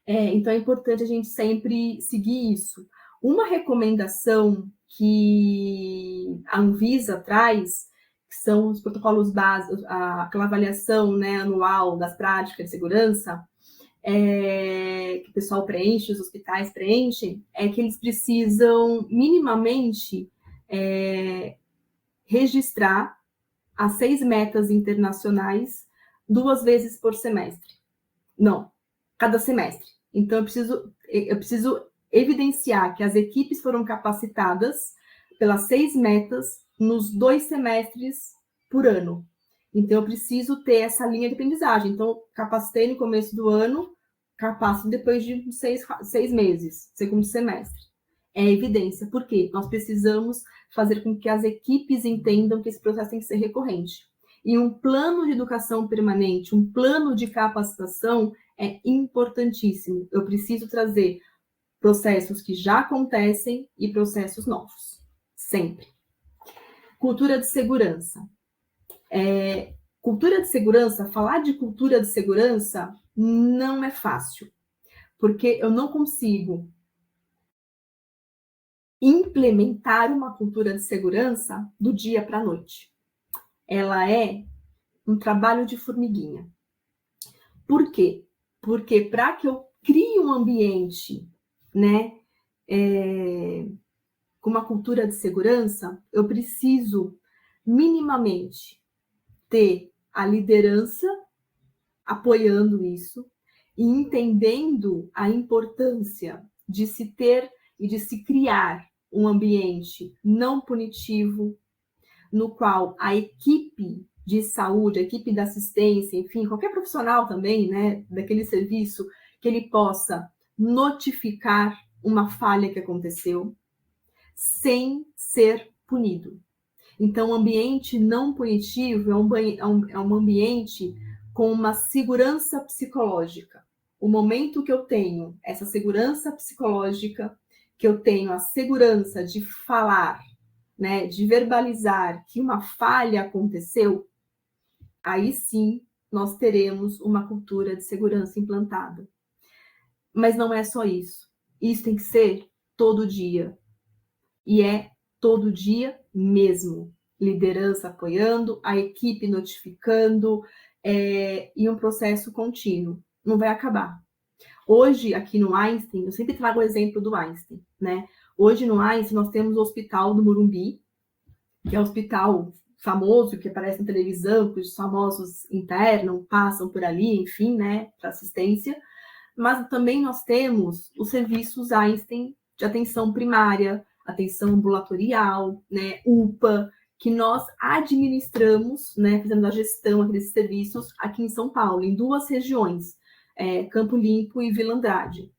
Então é importante a gente sempre seguir isso. Uma recomendação que a Anvisa traz, que são os protocolos básicos, aquela avaliação, né, anual das práticas de segurança, que o pessoal preenche, os hospitais preenchem, é que eles precisam minimamente registrar as 6 metas internacionais 2 vezes por semestre. Não, cada semestre. Então, eu preciso evidenciar que as equipes foram capacitadas pelas 6 metas nos 2 semestres por ano. Então, eu preciso ter essa linha de aprendizagem. Então, capacitei no começo do ano, capacito depois de 6 meses, segundo semestre. É evidência. Por quê? Nós precisamos fazer com que as equipes entendam que esse processo tem que ser recorrente. E um plano de educação permanente, um plano de capacitação é importantíssimo. Eu preciso trazer processos que já acontecem e processos novos. Sempre. Cultura de segurança. Cultura de segurança, falar de cultura de segurança não é fácil, porque eu não consigo implementar uma cultura de segurança do dia para a noite. Ela é um trabalho de formiguinha. Por quê? Porque para que eu crie um ambiente, né, com uma cultura de segurança, eu preciso minimamente ter a liderança apoiando isso e entendendo a importância de se ter e de se criar um ambiente não punitivo, no qual a equipe de saúde, a equipe da assistência, enfim, qualquer profissional também, né, daquele serviço, que ele possa notificar uma falha que aconteceu sem ser punido. Então, o ambiente não punitivo é um ambiente com uma segurança psicológica. O momento que eu tenho essa segurança psicológica, que eu tenho a segurança de falar, né, de verbalizar que uma falha aconteceu, aí sim nós teremos uma cultura de segurança implantada. Mas não é só isso. Isso tem que ser todo dia. E é todo dia mesmo. Liderança apoiando, a equipe notificando, e um processo contínuo. Não vai acabar. Hoje, aqui no Einstein, eu sempre trago o exemplo do Einstein, né? Hoje, no Einstein, nós temos o Hospital do Morumbi, que é um hospital famoso, que aparece na televisão, que os famosos internam, passam por ali, enfim, né, para assistência. Mas também nós temos os serviços Einstein de atenção primária, atenção ambulatorial, né, UPA, que nós administramos, né, fazendo a gestão desses serviços aqui em São Paulo, em 2 regiões, Campo Limpo e Vila Andrade.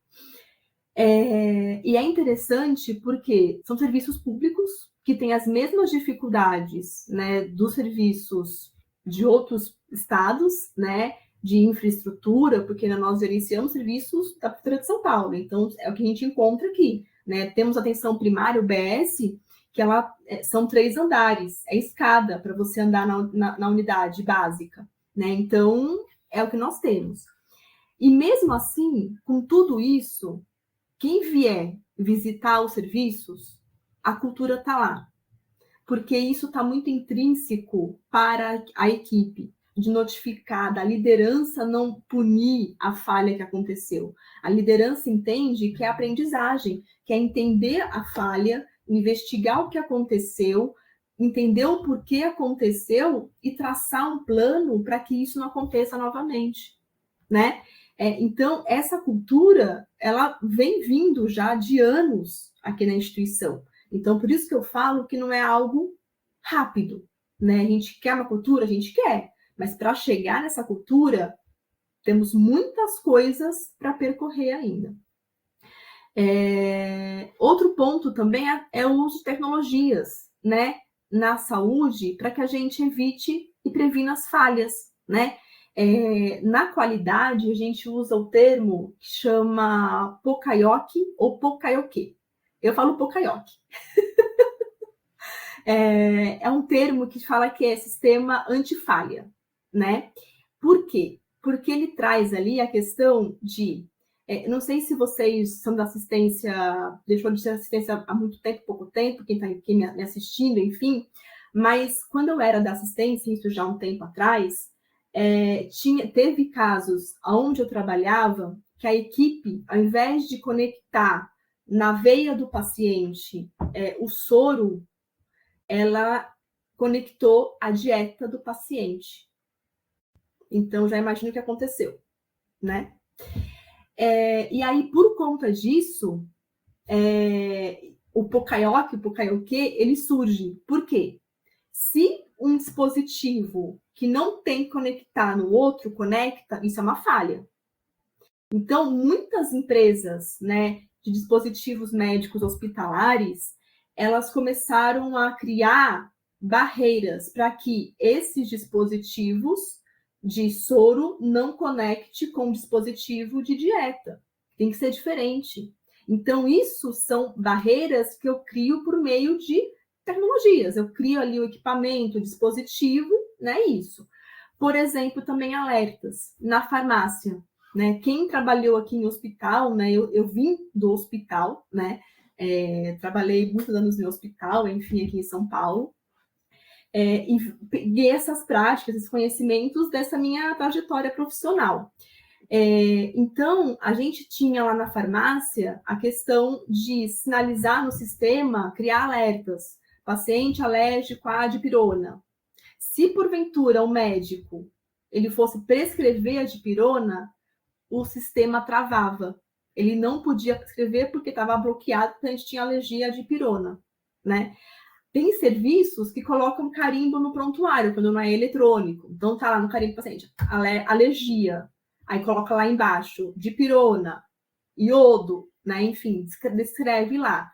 E é interessante porque são serviços públicos que têm as mesmas dificuldades, né, dos serviços de outros estados, né, de infraestrutura, porque nós gerenciamos serviços da Prefeitura de São Paulo, então é o que a gente encontra aqui, né? Temos atenção primária, o BS, que são 3 andares, é escada para você andar na unidade básica, né? Então, é o que nós temos. E mesmo assim, com tudo isso, quem vier visitar os serviços, a cultura está lá, porque isso está muito intrínseco para a equipe, de notificar, da liderança não punir a falha que aconteceu. A liderança entende que é aprendizagem, que é entender a falha, investigar o que aconteceu, entender o porquê aconteceu e traçar um plano para que isso não aconteça novamente, né? Então, essa cultura, ela vem vindo já de anos aqui na instituição. Então, por isso que eu falo que não é algo rápido, né? A gente quer uma cultura? A gente quer. Mas para chegar nessa cultura, temos muitas coisas para percorrer ainda. Outro ponto também é o uso de tecnologias, né? Na saúde, para que a gente evite e previna as falhas, né? Na qualidade, a gente usa o termo que chama Pokayoke ou Pokayoke. Eu falo Pokayoke. É um termo que fala que é sistema antifalha, né? Por quê? Porque ele traz ali a questão de... não sei se vocês são da assistência, deixou de ser assistência há muito tempo, pouco tempo, quem está aqui me assistindo, enfim, mas quando eu era da assistência, isso já há um tempo atrás, teve casos onde eu trabalhava que a equipe, ao invés de conectar na veia do paciente o soro, ela conectou a dieta do paciente. Então, já imagino o que aconteceu, né? E aí, por conta disso, o Pokayoke, ele surge. Por quê? Se um dispositivo que não tem que conectar no outro conecta, isso é uma falha. Então, muitas empresas, né, de dispositivos médicos hospitalares, elas começaram a criar barreiras para que esses dispositivos de soro não conecte com o dispositivo de dieta. Tem que ser diferente. Então, isso são barreiras que eu crio por meio de tecnologias. Eu crio ali o equipamento, o dispositivo, né? Isso. Por exemplo, também alertas na farmácia, né? Quem trabalhou aqui em hospital, né? Eu vim do hospital, né? Trabalhei muitos anos no hospital, enfim, aqui em São Paulo. E peguei essas práticas, esses conhecimentos dessa minha trajetória profissional. Então, a gente tinha lá na farmácia a questão de sinalizar no sistema, criar alertas. Paciente alérgico à dipirona. Se, porventura, o médico ele fosse prescrever a dipirona, o sistema travava. Ele não podia prescrever porque estava bloqueado, porque a gente tinha alergia à dipirona, né? Tem serviços que colocam carimbo no prontuário, quando não é eletrônico. Então, tá lá no carimbo do paciente, alergia. Aí coloca lá embaixo, dipirona, iodo, né? Enfim, descreve lá.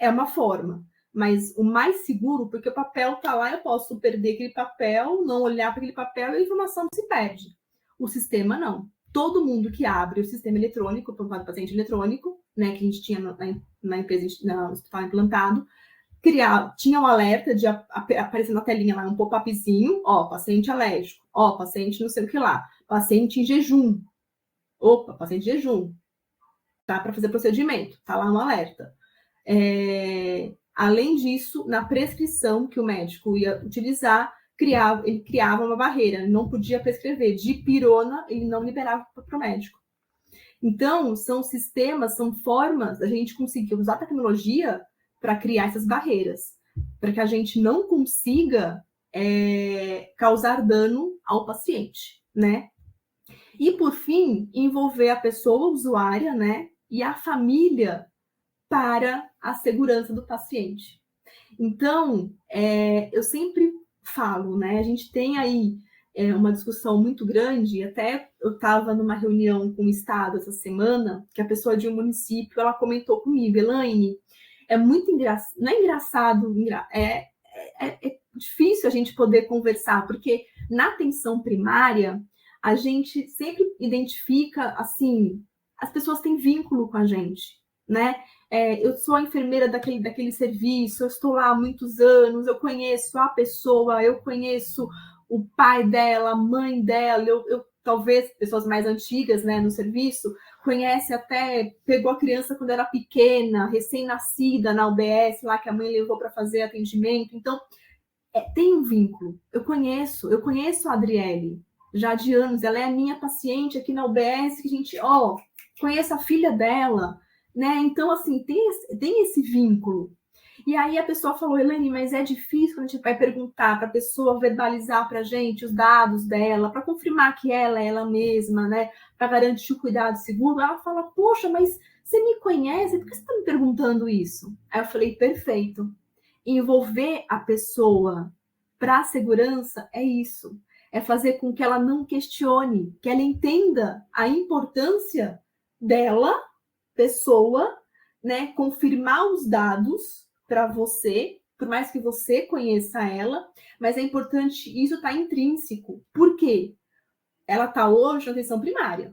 É uma forma. Mas o mais seguro, porque o papel está lá, eu posso perder aquele papel, não olhar para aquele papel e a informação se perde. O sistema não. Todo mundo que abre o sistema eletrônico, o prontuário do paciente eletrônico, né, que a gente tinha na empresa, no hospital implantado, tinha um alerta de aparecer na telinha lá um pop-upzinho, paciente alérgico, paciente não sei o que lá, paciente em jejum. Opa, paciente em jejum. Tá para fazer procedimento, tá lá um alerta. Além disso, na prescrição que o médico ia utilizar, ele criava uma barreira, ele não podia prescrever. Dipirona, ele não liberava para o médico. Então, são sistemas, são formas da gente conseguir usar a tecnologia para criar essas barreiras, para que a gente não consiga causar dano ao paciente, né? E, por fim, envolver a pessoa usuária, né, e a família para a segurança do paciente. Então, eu sempre falo, né? A gente tem aí uma discussão muito grande, até eu estava numa reunião com o Estado essa semana, que a pessoa de um município, ela comentou comigo, Elaine, é muito engraçado, não é engraçado, é difícil a gente poder conversar, porque na atenção primária, a gente sempre identifica, assim, as pessoas têm vínculo com a gente, né? Eu sou a enfermeira daquele serviço, eu estou lá há muitos anos, eu conheço a pessoa, eu conheço o pai dela, a mãe dela, talvez pessoas mais antigas, né, no serviço, conhece até, pegou a criança quando era pequena, recém-nascida na UBS, lá que a mãe levou para fazer atendimento. Então, tem um vínculo. Eu conheço a Adriele, já de anos, ela é a minha paciente aqui na UBS, que a gente, conheço a filha dela, né? Então, assim, tem esse vínculo. E aí a pessoa falou, Elaine, mas é difícil quando a gente vai perguntar para a pessoa verbalizar para a gente os dados dela, para confirmar que ela é ela mesma, né? Para garantir o cuidado seguro. Ela fala, poxa, mas você me conhece? Por que você está me perguntando isso? Aí eu falei, perfeito. Envolver a pessoa para a segurança é isso. É fazer com que ela não questione, que ela entenda a importância dela, pessoa, né? Confirmar os dados para você, por mais que você conheça ela, mas é importante, isso está intrínseco. Por quê? Ela está hoje na atenção primária.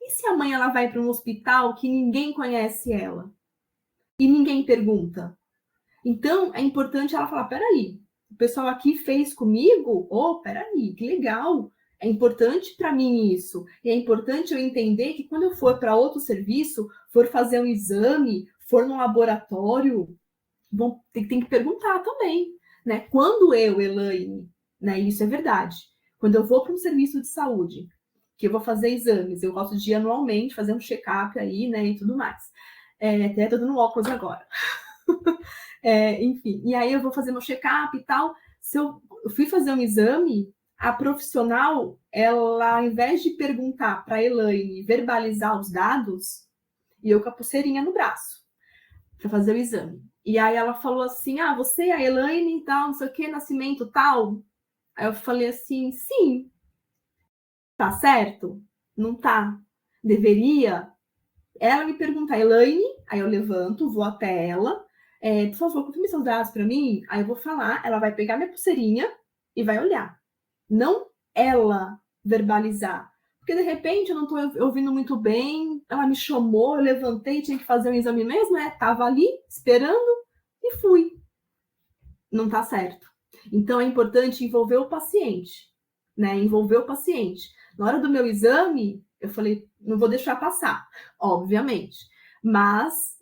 E se a mãe ela vai para um hospital que ninguém conhece ela? E ninguém pergunta? Então, é importante ela falar, peraí, o pessoal aqui fez comigo? Peraí, que legal. É importante para mim isso. E é importante eu entender que quando eu for para outro serviço, for fazer um exame, for no laboratório, tem que perguntar também, né? Quando eu, Elaine, né? Isso é verdade. Quando eu vou para um serviço de saúde, que eu vou fazer exames, eu gosto de ir anualmente fazer um check-up aí, né? E tudo mais. Até tô dando óculos agora. Enfim, e aí eu vou fazer meu check-up e tal. Se eu fui fazer um exame, a profissional, ela, ao invés de perguntar para a Elaine verbalizar os dados, e eu com a pulseirinha no braço, para fazer o exame. E aí ela falou assim, você é a Elaine e tal, não sei o que, nascimento tal. Aí eu falei assim, sim. Tá certo? Não tá. Deveria? Ela me pergunta, Elaine, aí eu levanto, vou até ela, por favor, confirme seus dados para mim. Aí eu vou falar, ela vai pegar minha pulseirinha e vai olhar. Não ela verbalizar. Porque de repente eu não estou ouvindo muito bem, ela me chamou, eu levantei, tinha que fazer um exame mesmo, Tava ali esperando e fui. Não tá certo. Então é importante envolver o paciente, né? Envolver o paciente. Na hora do meu exame, eu falei, não vou deixar passar, obviamente. Mas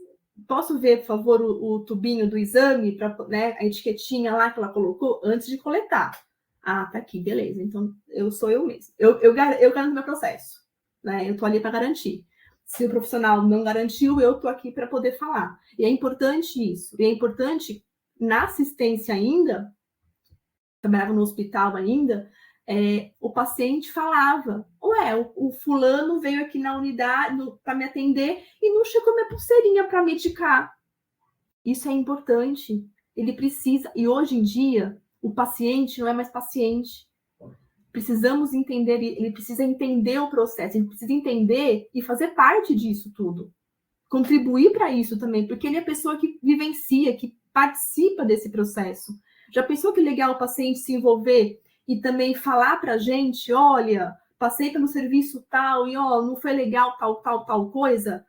posso ver, por favor, o tubinho do exame, né, a etiquetinha lá que ela colocou antes de coletar. Tá aqui, beleza. Então, sou eu mesmo. Eu garanto meu processo, né? Eu tô ali para garantir. Se o profissional não garantiu, eu tô aqui para poder falar. E é importante isso. E é importante, na assistência ainda, trabalhava no hospital ainda, o paciente falava, o fulano veio aqui na unidade para me atender e não chegou minha pulseirinha para medicar. Isso é importante. Ele precisa, e hoje em dia, o paciente não é mais paciente. Precisamos entender, ele precisa entender o processo, ele precisa entender e fazer parte disso tudo. Contribuir para isso também, porque ele é a pessoa que vivencia, que participa desse processo. Já pensou que legal o paciente se envolver e também falar para a gente, olha, passei pelo serviço tal e não foi legal tal coisa?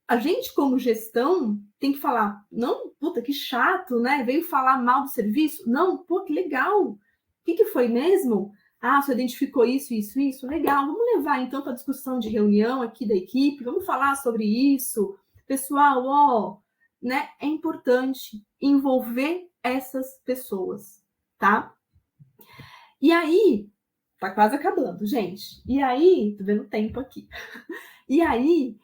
A gente, como gestão, tem que falar, não, puta, que chato, né? Veio falar mal do serviço? Não, pô, que legal. O que foi mesmo? Você identificou isso, legal. Vamos levar, então, para a discussão de reunião aqui da equipe, vamos falar sobre isso. Pessoal, né? É importante envolver essas pessoas, tá? E aí, tá quase acabando, gente. E aí, tô vendo o tempo aqui. E aí,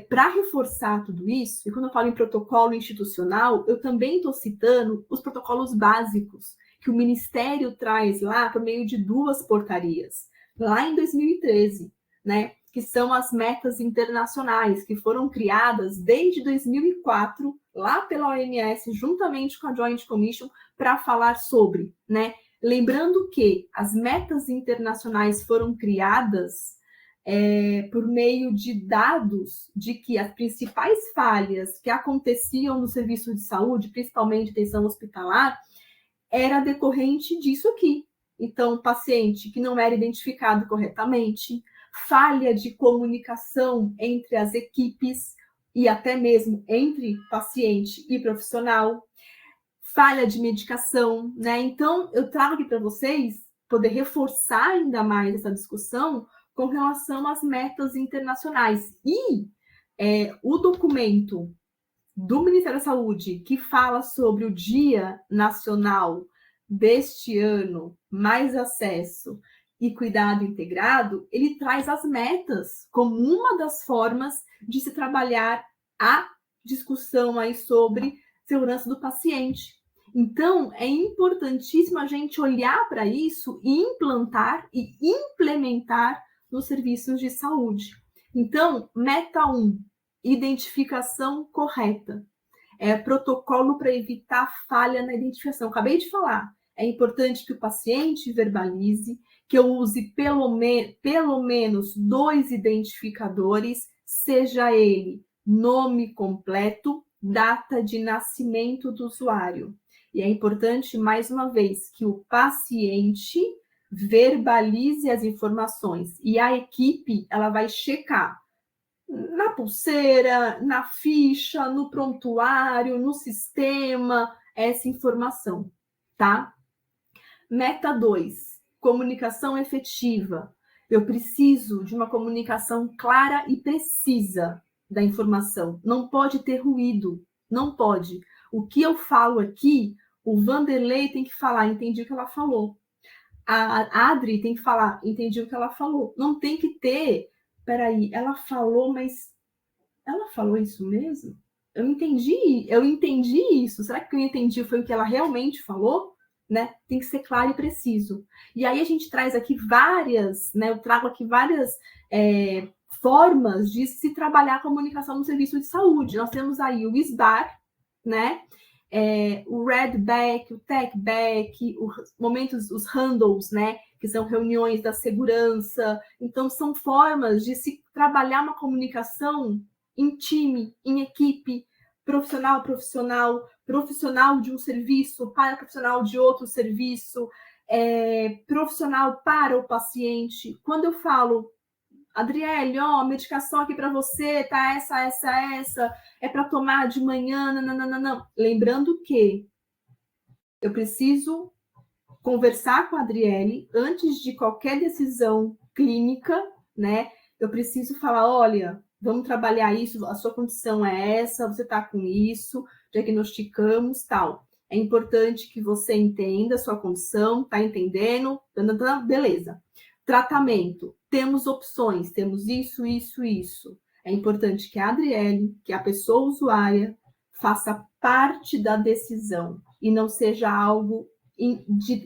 para reforçar tudo isso, e quando eu falo em protocolo institucional, eu também estou citando os protocolos básicos que o Ministério traz lá por meio de 2 portarias, lá em 2013, né? Que são as metas internacionais, que foram criadas desde 2004, lá pela OMS, juntamente com a Joint Commission, para falar sobre, né? Lembrando que as metas internacionais foram criadas por meio de dados de que as principais falhas que aconteciam no serviço de saúde, principalmente atenção hospitalar, era decorrente disso aqui, Então, paciente que não era identificado corretamente, falha de comunicação entre as equipes e até mesmo entre paciente e profissional, falha de medicação, né? Então, eu trago aqui para vocês poder reforçar ainda mais essa discussão com relação às metas internacionais. E o documento do Ministério da Saúde que fala sobre o Dia Nacional deste ano, mais acesso e cuidado integrado, ele traz as metas como uma das formas de se trabalhar a discussão aí sobre segurança do paciente. Então, é importantíssimo a gente olhar para isso e implantar e implementar nos serviços de saúde. Então, meta 1, identificação correta. Protocolo para evitar falha na identificação. Acabei de falar. É importante que o paciente verbalize, que eu use pelo menos 2 identificadores, seja ele nome completo, data de nascimento do usuário. E é importante, mais uma vez, que o paciente verbalize as informações e a equipe ela vai checar na pulseira, na ficha, no prontuário, no sistema, essa informação, tá? Meta 2, comunicação efetiva. Eu preciso de uma comunicação clara e precisa da informação. Não pode ter ruído, não pode. O que eu falo aqui, o Vanderlei tem que falar, entendi o que ela falou. A Adri tem que falar, entendi o que ela falou. Não tem que ter, peraí, ela falou, mas ela falou isso mesmo? Eu entendi isso. Será que o que eu entendi foi o que ela realmente falou? Né? Tem que ser claro e preciso. E aí a gente traz aqui várias, né? Eu trago aqui várias formas de se trabalhar a comunicação no serviço de saúde. Nós temos aí o SBAR, né? O Redback, o Techback, os handles, né? Que são reuniões da segurança. Então, são formas de se trabalhar uma comunicação em time, em equipe, profissional de um serviço para profissional de outro serviço, profissional para o paciente. Quando eu falo, Adriele, ó, medicação aqui para você, tá essa, é para tomar de manhã, não. Lembrando que eu preciso conversar com a Adriele antes de qualquer decisão clínica, né? Eu preciso falar, olha, vamos trabalhar isso, a sua condição é essa, você está com isso, diagnosticamos, tal. É importante que você entenda a sua condição, tá entendendo? Beleza. Tratamento. Temos opções, temos isso. É importante que a Adriele, que a pessoa usuária, faça parte da decisão e não seja algo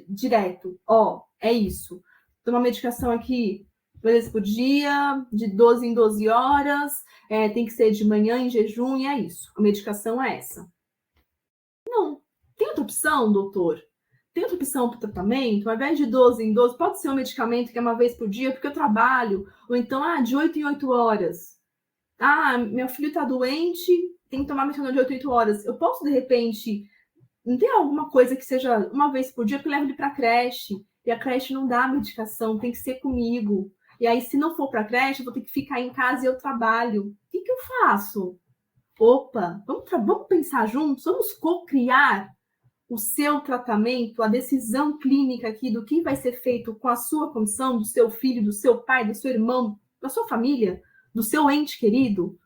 direto. É isso. Toma medicação aqui 2 vezes por dia, de 12 em 12 horas, tem que ser de manhã em jejum, e é isso. A medicação é essa. Não. Tem outra opção, doutor? Tem outra opção para o tratamento? Ao invés de 12 em 12, pode ser um medicamento que é 1 vez por dia, porque eu trabalho. Ou então, de 8 em 8 horas. Meu filho está doente, tem que tomar medicação de 8 em 8 horas. Eu posso, de repente, não tem alguma coisa que seja 1 vez por dia que eu levo ele para a creche? E a creche não dá medicação, tem que ser comigo. E aí, se não for para a creche, eu vou ter que ficar em casa e eu trabalho. O que eu faço? Opa, vamos pensar juntos? Vamos co-criar o seu tratamento, a decisão clínica aqui do que vai ser feito com a sua condição, do seu filho, do seu pai, do seu irmão, da sua família, do seu ente querido.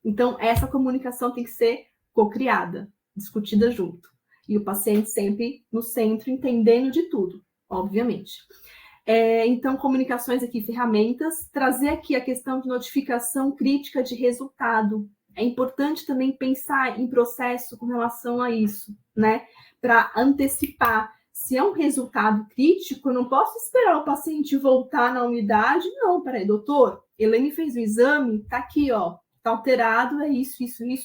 Então, essa comunicação tem que ser co-criada, discutida junto. E o paciente sempre no centro, entendendo de tudo, obviamente. Então, comunicações aqui, ferramentas, trazer aqui a questão de notificação crítica de resultado. É importante também pensar em processo com relação a isso, né? Para antecipar. Se é um resultado crítico, eu não posso esperar o paciente voltar na unidade. Não, peraí, doutor, Elaine fez o exame, tá aqui, ó, tá alterado, é isso,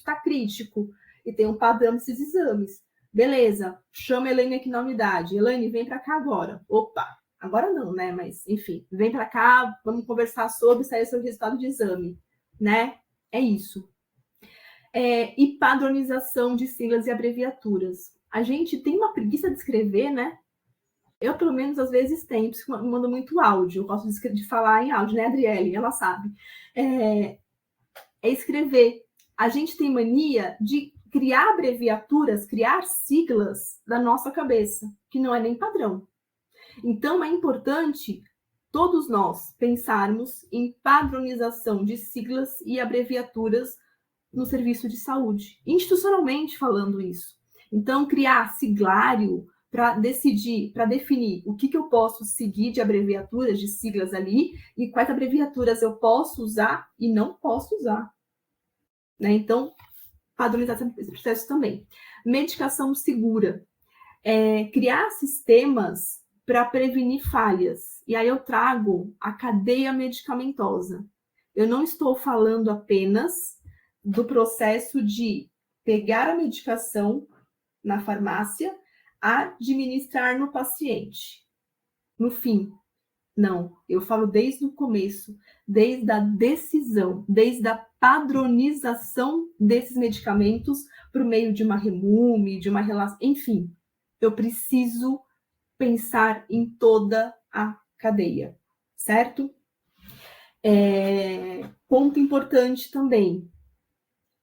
tá crítico. E tem um padrão desses exames. Beleza, chama a Elaine aqui na unidade. Elaine, vem para cá agora. Opa, agora não, né? Mas, enfim, vem para cá, vamos conversar sobre sair seu resultado de exame, né? É isso. E padronização de siglas e abreviaturas. A gente tem uma preguiça de escrever, né? Eu, pelo menos, às vezes tenho, porque me manda muito áudio. Eu gosto de falar em áudio, né, Adriele? Ela sabe. É escrever. A gente tem mania de criar abreviaturas, criar siglas da nossa cabeça, que não é nem padrão. Então, é importante todos nós pensarmos em padronização de siglas e abreviaturas no serviço de saúde, institucionalmente falando isso. Então, criar siglário para decidir, para definir o que eu posso seguir de abreviaturas, de siglas ali, e quais abreviaturas eu posso usar e não posso usar. Né? Então, padronizar esse processo também. Medicação segura. Criar sistemas para prevenir falhas. E aí eu trago a cadeia medicamentosa. Eu não estou falando apenas do processo de pegar a medicação na farmácia, administrar no paciente. No fim, não, eu falo desde o começo, desde a decisão, desde a padronização desses medicamentos por meio de uma remume, de uma relação, enfim, eu preciso pensar em toda a cadeia, certo? Ponto importante também,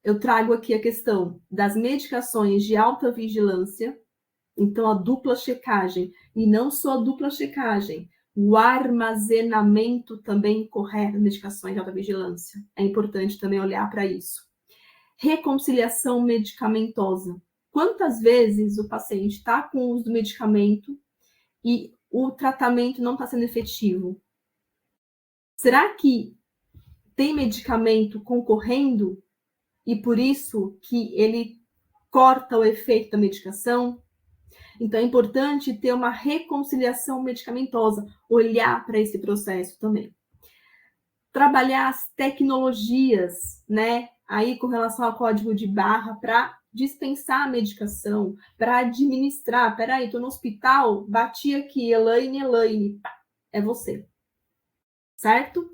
eu trago aqui a questão das medicações de alta vigilância, então a dupla checagem, e não só a dupla checagem, o armazenamento também correto das medicações de alta vigilância. É importante também olhar para isso. Reconciliação medicamentosa. Quantas vezes o paciente está com o uso do medicamento e o tratamento não está sendo efetivo? Será que tem medicamento concorrendo e por isso que ele corta o efeito da medicação? Então, é importante ter uma reconciliação medicamentosa, olhar para esse processo também. Trabalhar as tecnologias, né? Aí, com relação ao código de barra, para dispensar a medicação, para administrar. Peraí, estou no hospital, bati aqui, Elaine, é você. Certo?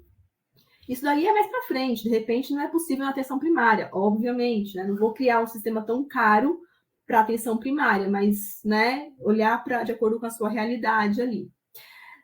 Isso daí é mais para frente, de repente não é possível na atenção primária, obviamente, né? Não vou criar um sistema tão caro para atenção primária, mas, né, olhar de acordo com a sua realidade ali.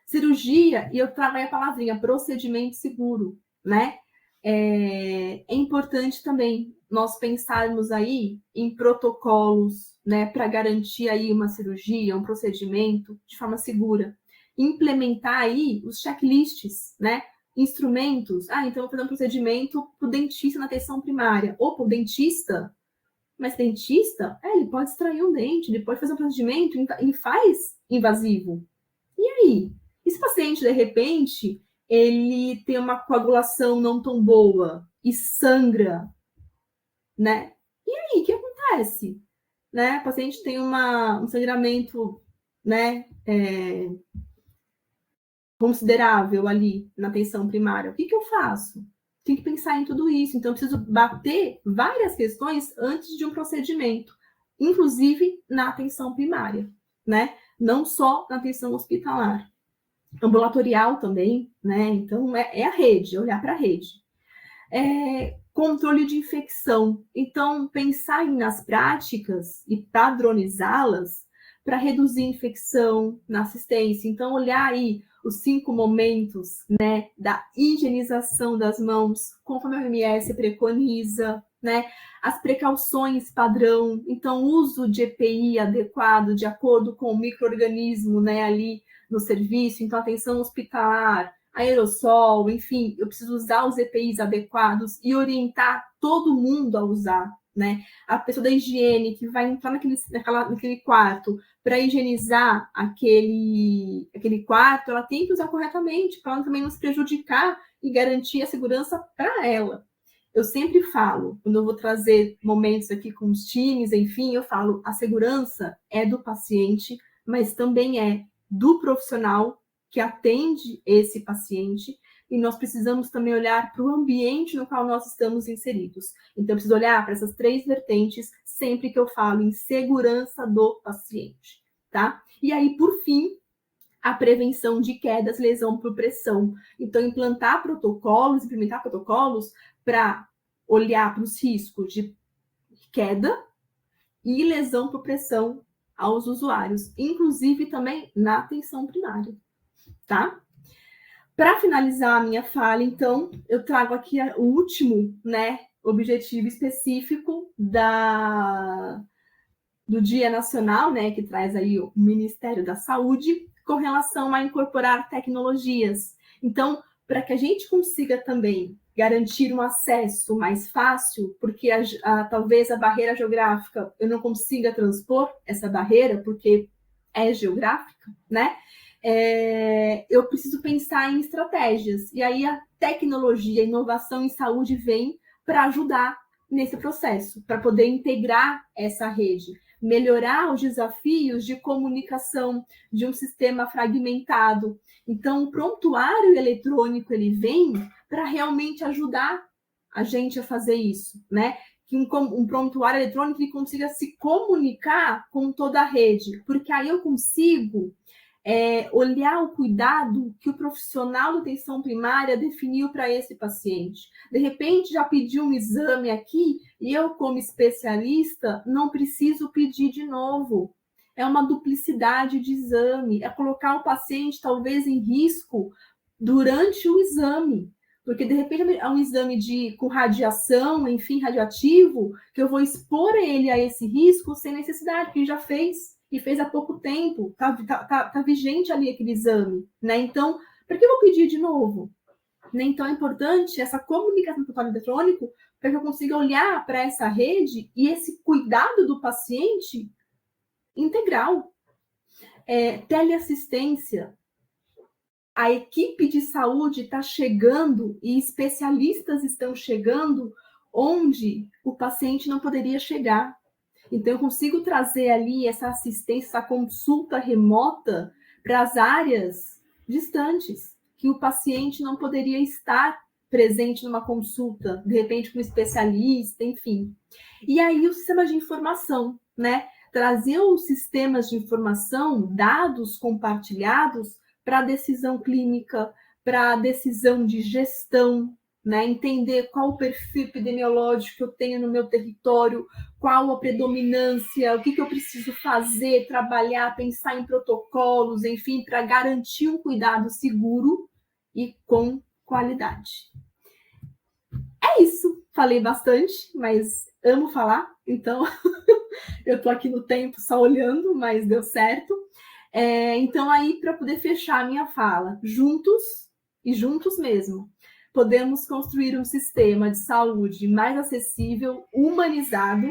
Cirurgia, e eu trago aí a palavrinha, procedimento seguro, né? É importante também nós pensarmos aí em protocolos, né, para garantir aí uma cirurgia, um procedimento de forma segura. Implementar aí os checklists, né? Instrumentos. Então eu vou fazer um procedimento para o dentista na atenção primária, ou para o dentista. Mas dentista, ele pode extrair um dente, ele pode fazer um procedimento e faz invasivo. E aí? E se o paciente, de repente, ele tem uma coagulação não tão boa e sangra, né? E aí, o que acontece? Né? O paciente tem um sangramento, né, considerável ali na atenção primária. O que eu faço? Tem que pensar em tudo isso. Então, eu preciso bater várias questões antes de um procedimento, inclusive na atenção primária, né? Não só na atenção hospitalar. Ambulatorial também, né? Então, é a rede, olhar para a rede. Controle de infecção. Então, pensar nas práticas e padronizá-las para reduzir infecção na assistência. Então, olhar aí os 5 momentos, né, da higienização das mãos, conforme a OMS preconiza, né, as precauções padrão, então, uso de EPI adequado, de acordo com o micro-organismo, né, ali no serviço, então, atenção hospitalar, aerossol, enfim, eu preciso usar os EPIs adequados e orientar todo mundo a usar, né? A pessoa da higiene que vai entrar naquele quarto para higienizar aquele quarto, ela tem que usar corretamente, para ela também não se prejudicar e garantir a segurança para ela. Eu sempre falo, quando eu vou trazer momentos aqui com os times, enfim, eu falo, a segurança é do paciente, mas também é do profissional que atende esse paciente, e nós precisamos também olhar para o ambiente no qual nós estamos inseridos. Então, eu preciso olhar para essas 3 vertentes sempre que eu falo em segurança do paciente, tá? E aí, por fim, a prevenção de quedas, lesão por pressão. Então, implementar protocolos para olhar para os riscos de queda e lesão por pressão aos usuários, inclusive também na atenção primária, tá? Para finalizar a minha fala, então, eu trago aqui o último, né, objetivo específico do Dia Nacional, né, que traz aí o Ministério da Saúde, com relação a incorporar tecnologias. Então, para que a gente consiga também garantir um acesso mais fácil, porque talvez a barreira geográfica eu não consiga transpor essa barreira, porque é geográfica, né? Eu preciso pensar em estratégias. E aí a tecnologia, a inovação em saúde vem para ajudar nesse processo, para poder integrar essa rede, melhorar os desafios de comunicação de um sistema fragmentado. Então, o prontuário eletrônico ele vem para realmente ajudar a gente a fazer isso, né? Que um prontuário eletrônico que consiga se comunicar com toda a rede, porque aí eu consigo olhar o cuidado que o profissional da atenção primária definiu para esse paciente. De repente, já pediu um exame aqui e eu, como especialista, não preciso pedir de novo. É uma duplicidade de exame, é colocar o paciente, talvez, em risco durante o exame. Porque, de repente, é um exame com radiação, enfim, radioativo, que eu vou expor ele a esse risco sem necessidade, porque ele já fez, e fez há pouco tempo, tá vigente ali aquele exame, né? Então, por que eu vou pedir de novo? Né? Então, é importante essa comunicação no protocolo eletrônico para que eu consiga olhar para essa rede e esse cuidado do paciente integral. Teleassistência. A equipe de saúde está chegando e especialistas estão chegando onde o paciente não poderia chegar. Então, eu consigo trazer ali essa assistência, essa consulta remota para as áreas distantes, que o paciente não poderia estar presente numa consulta, de repente com um especialista, enfim. E aí, o sistema de informação, né? Trazer os sistemas de informação, dados compartilhados para a decisão clínica, para a decisão de gestão, né? Entender qual o perfil epidemiológico que eu tenho no meu território, qual a predominância, o que eu preciso fazer, trabalhar, pensar em protocolos, enfim, para garantir um cuidado seguro e com qualidade. É isso. Falei bastante, mas amo falar, então eu estou aqui no tempo só olhando, mas deu certo. Então, aí, para poder fechar a minha fala, juntos, e juntos mesmo, podemos construir um sistema de saúde mais acessível, humanizado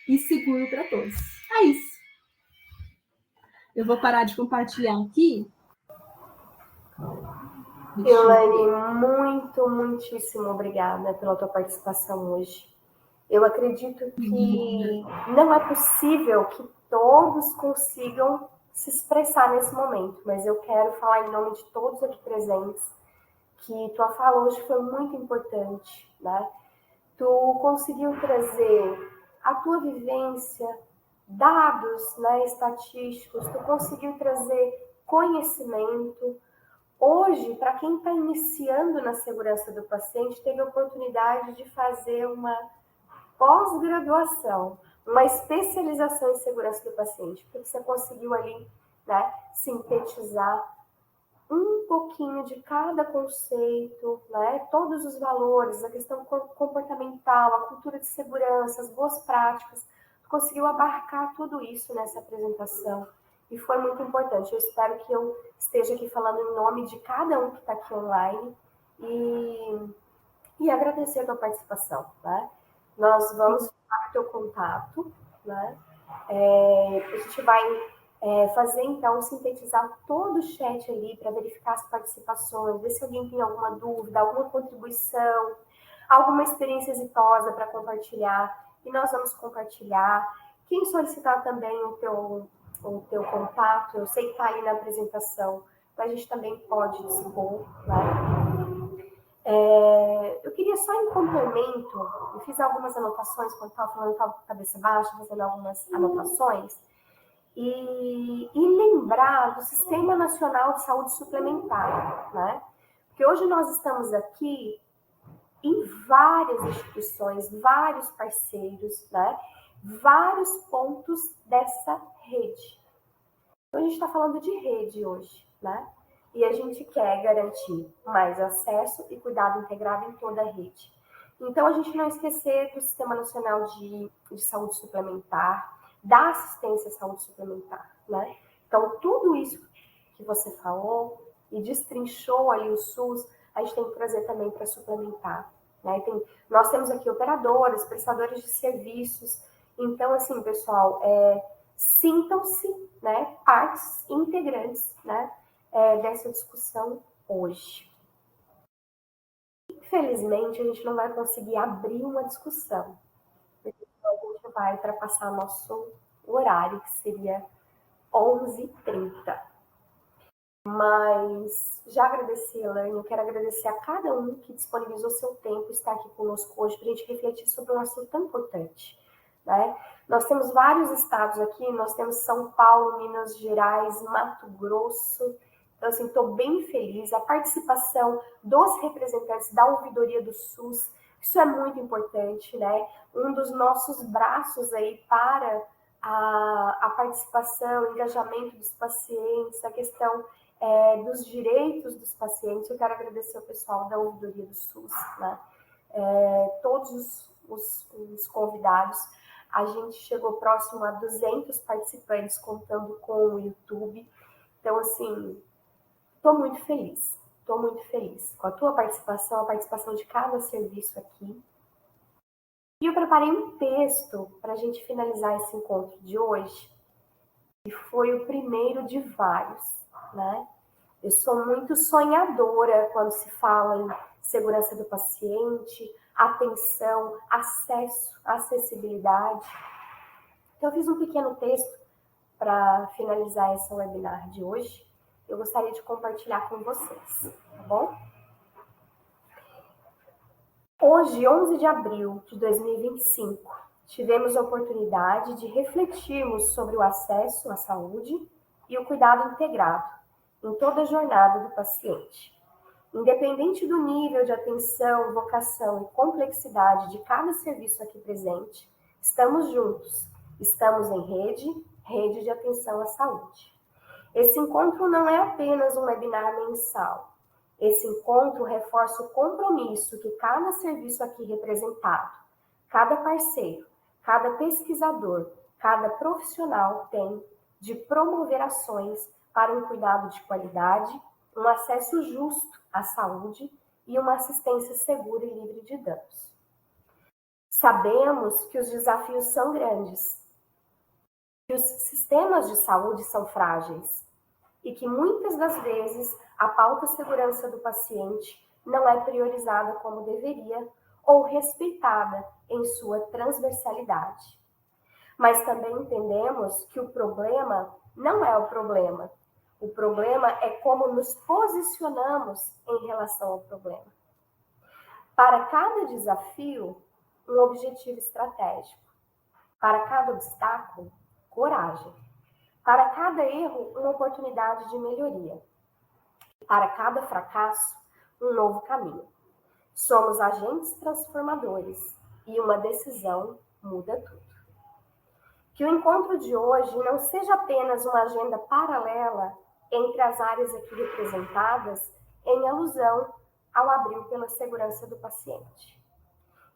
e seguro para todos. É isso. Eu vou parar de compartilhar aqui. Elaine, muitíssimo obrigada pela tua participação hoje. Eu acredito que não é possível que todos consigam se expressar nesse momento, mas eu quero falar em nome de todos aqui presentes que tua fala hoje foi muito importante, né? Tu conseguiu trazer a tua vivência, dados, né, estatísticos, tu conseguiu trazer conhecimento. Hoje, para quem está iniciando na segurança do paciente, teve a oportunidade de fazer uma pós-graduação, uma especialização em segurança do paciente, porque você conseguiu ali, né, sintetizar um pouquinho de cada conceito, né, todos os valores, a questão comportamental, a cultura de segurança, as boas práticas, conseguiu abarcar tudo isso nessa apresentação e foi muito importante. Eu espero que eu esteja aqui falando em nome de cada um que está aqui online e agradecer a tua participação, né? Nós vamos falar o teu contato, né? A gente vai fazer, então, sintetizar todo o chat ali para verificar as participações, ver se alguém tem alguma dúvida, alguma contribuição, alguma experiência exitosa para compartilhar, e nós vamos compartilhar. Quem solicitar também o teu contato, eu sei que está ali na apresentação, mas a gente também pode dispor, né? Eu queria só em complemento, eu fiz algumas anotações quando estava falando, estava com a cabeça baixa, fazendo algumas anotações, e lembrar do Sistema Nacional de Saúde Suplementar, né? Porque hoje nós estamos aqui em várias instituições, vários parceiros, né? vários pontos dessa rede. Então, a gente está falando de rede hoje, né? E a gente quer garantir mais acesso e cuidado integrado em toda a rede. Então, a gente não esquecer do Sistema Nacional de Saúde Suplementar, da assistência à saúde suplementar, né? Então, tudo isso que você falou e destrinchou ali o SUS, a gente tem que trazer também para suplementar, né? Nós temos aqui operadoras, prestadores de serviços. Então, assim, pessoal, sintam-se, né, partes integrantes, né, dessa discussão hoje. Infelizmente, a gente não vai conseguir abrir uma discussão, porque a gente vai ultrapassar nosso horário, que seria 11h30. Mas já agradeci, Elaine, eu quero agradecer a cada um que disponibilizou seu tempo e está aqui conosco hoje para a gente refletir sobre um assunto tão importante, né? Nós temos vários estados aqui, nós temos São Paulo, Minas Gerais, Mato Grosso. Então, assim, estou bem feliz. A participação dos representantes da ouvidoria do SUS, isso é muito importante, né? Um dos nossos braços aí para a participação, o engajamento dos pacientes, a questão dos direitos dos pacientes. Eu quero agradecer ao pessoal da ouvidoria do SUS, né? Todos os convidados. A gente chegou próximo a 200 participantes, contando com o YouTube. Então, assim, estou muito feliz com a tua participação, a participação de cada serviço aqui. E eu preparei um texto para a gente finalizar esse encontro de hoje, e foi o primeiro de vários, né? Eu sou muito sonhadora quando se fala em segurança do paciente, atenção, acesso, acessibilidade. Então, eu fiz um pequeno texto para finalizar essa webinar de hoje. Eu gostaria de compartilhar com vocês, tá bom? Hoje, 11 de abril de 2025, tivemos a oportunidade de refletirmos sobre o acesso à saúde e o cuidado integrado em toda a jornada do paciente. Independente do nível de atenção, vocação e complexidade de cada serviço aqui presente, estamos juntos, estamos em rede de atenção à saúde. Esse encontro não é apenas um webinar mensal. Esse encontro reforça o compromisso que cada serviço aqui representado, cada parceiro, cada pesquisador, cada profissional tem de promover ações para um cuidado de qualidade, um acesso justo à saúde e uma assistência segura e livre de danos. Sabemos que os desafios são grandes, que os sistemas de saúde são frágeis e que muitas das vezes a pauta segurança do paciente não é priorizada como deveria ou respeitada em sua transversalidade. Mas também entendemos que o problema não é o problema. O problema é como nos posicionamos em relação ao problema. Para cada desafio, um objetivo estratégico. Para cada obstáculo, coragem. Para cada erro, uma oportunidade de melhoria. Para cada fracasso, um novo caminho. Somos agentes transformadores e uma decisão muda tudo. Que o encontro de hoje não seja apenas uma agenda paralela entre as áreas aqui representadas em alusão ao abril pela segurança do paciente,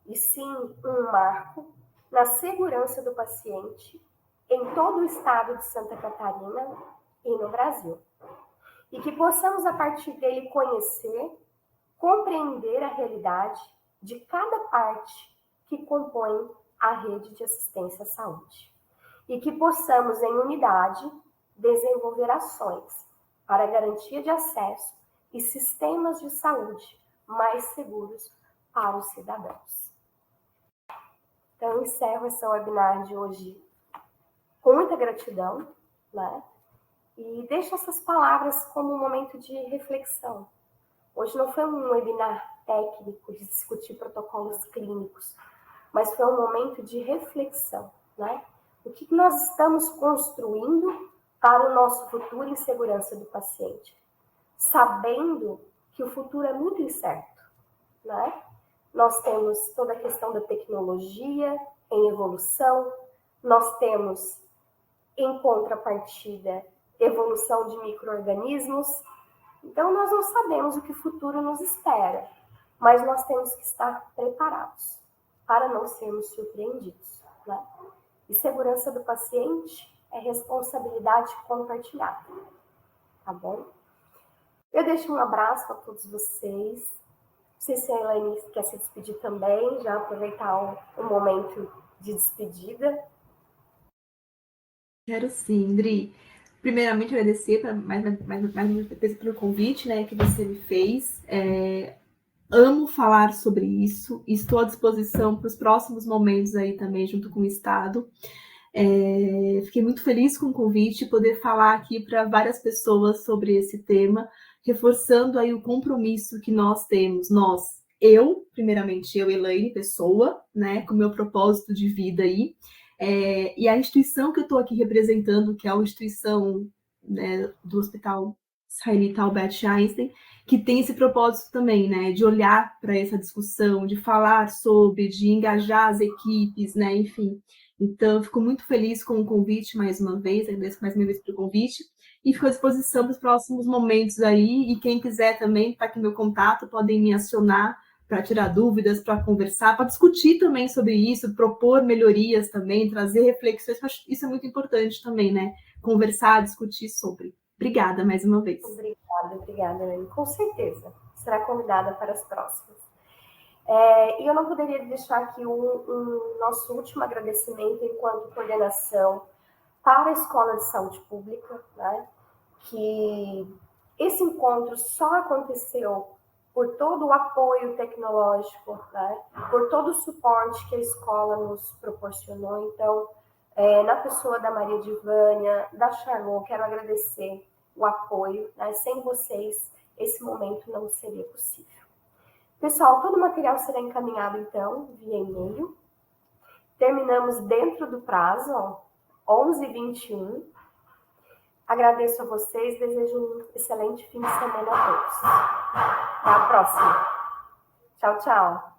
e sim um marco na segurança do paciente em todo o estado de Santa Catarina e no Brasil. E que possamos, a partir dele, conhecer, compreender a realidade de cada parte que compõe a rede de assistência à saúde. E que possamos, em unidade, desenvolver ações para a garantia de acesso e sistemas de saúde mais seguros para os cidadãos. Então, eu encerro essa webinar de hoje com muita gratidão, né? E deixo essas palavras como um momento de reflexão. Hoje não foi um webinar técnico de discutir protocolos clínicos, mas foi um momento de reflexão, né? O que nós estamos construindo para o nosso futuro em segurança do paciente, sabendo que o futuro é muito incerto, né? Nós temos toda a questão da tecnologia em evolução, Nós temos, em contrapartida, evolução de micro-organismos. Então, nós não sabemos o que o futuro nos espera, mas nós temos que estar preparados para não sermos surpreendidos, né? E segurança do paciente é responsabilidade compartilhada, tá bom? Eu deixo um abraço para todos vocês. Não sei se a Elaine quer se despedir também, já aproveitar o momento de despedida. Quero sim, Dri. Primeiramente, agradecer mais uma vez pelo convite, né, que você me fez. Amo falar sobre isso, estou à disposição para os próximos momentos aí também, junto com o Estado. Fiquei muito feliz com o convite, poder falar aqui para várias pessoas sobre esse tema, reforçando aí o compromisso que nós temos, primeiramente eu, Elaine, pessoa, né, com o meu propósito de vida aí, e a instituição que eu estou aqui representando, que é a instituição, né, do Hospital Israelita Albert Einstein, que tem esse propósito também, né, de olhar para essa discussão, de falar sobre, de engajar as equipes, né, enfim. Então, eu fico muito feliz com o convite mais uma vez, agradeço mais uma vez pelo convite, e fico à disposição para os próximos momentos aí, e quem quiser também, está aqui meu contato, podem me acionar para tirar dúvidas, para conversar, para discutir também sobre isso, propor melhorias também, trazer reflexões, acho que isso é muito importante também, né? Conversar, discutir sobre. Obrigada mais uma vez. Obrigada, Elaine. Com certeza. Será convidada para as próximas. E eu não poderia deixar aqui nosso último agradecimento enquanto coordenação para a Escola de Saúde Pública, né? Que esse encontro só aconteceu por todo o apoio tecnológico, né? Por todo o suporte que a escola nos proporcionou. Então, na pessoa da Maria Divânia, da Charlot, quero agradecer o apoio, né? Sem vocês, esse momento não seria possível. Pessoal, todo o material será encaminhado, então, via e-mail. Terminamos dentro do prazo, 11h21. Agradeço a vocês, desejo um excelente fim de semana a todos. Até a próxima. Tchau, tchau.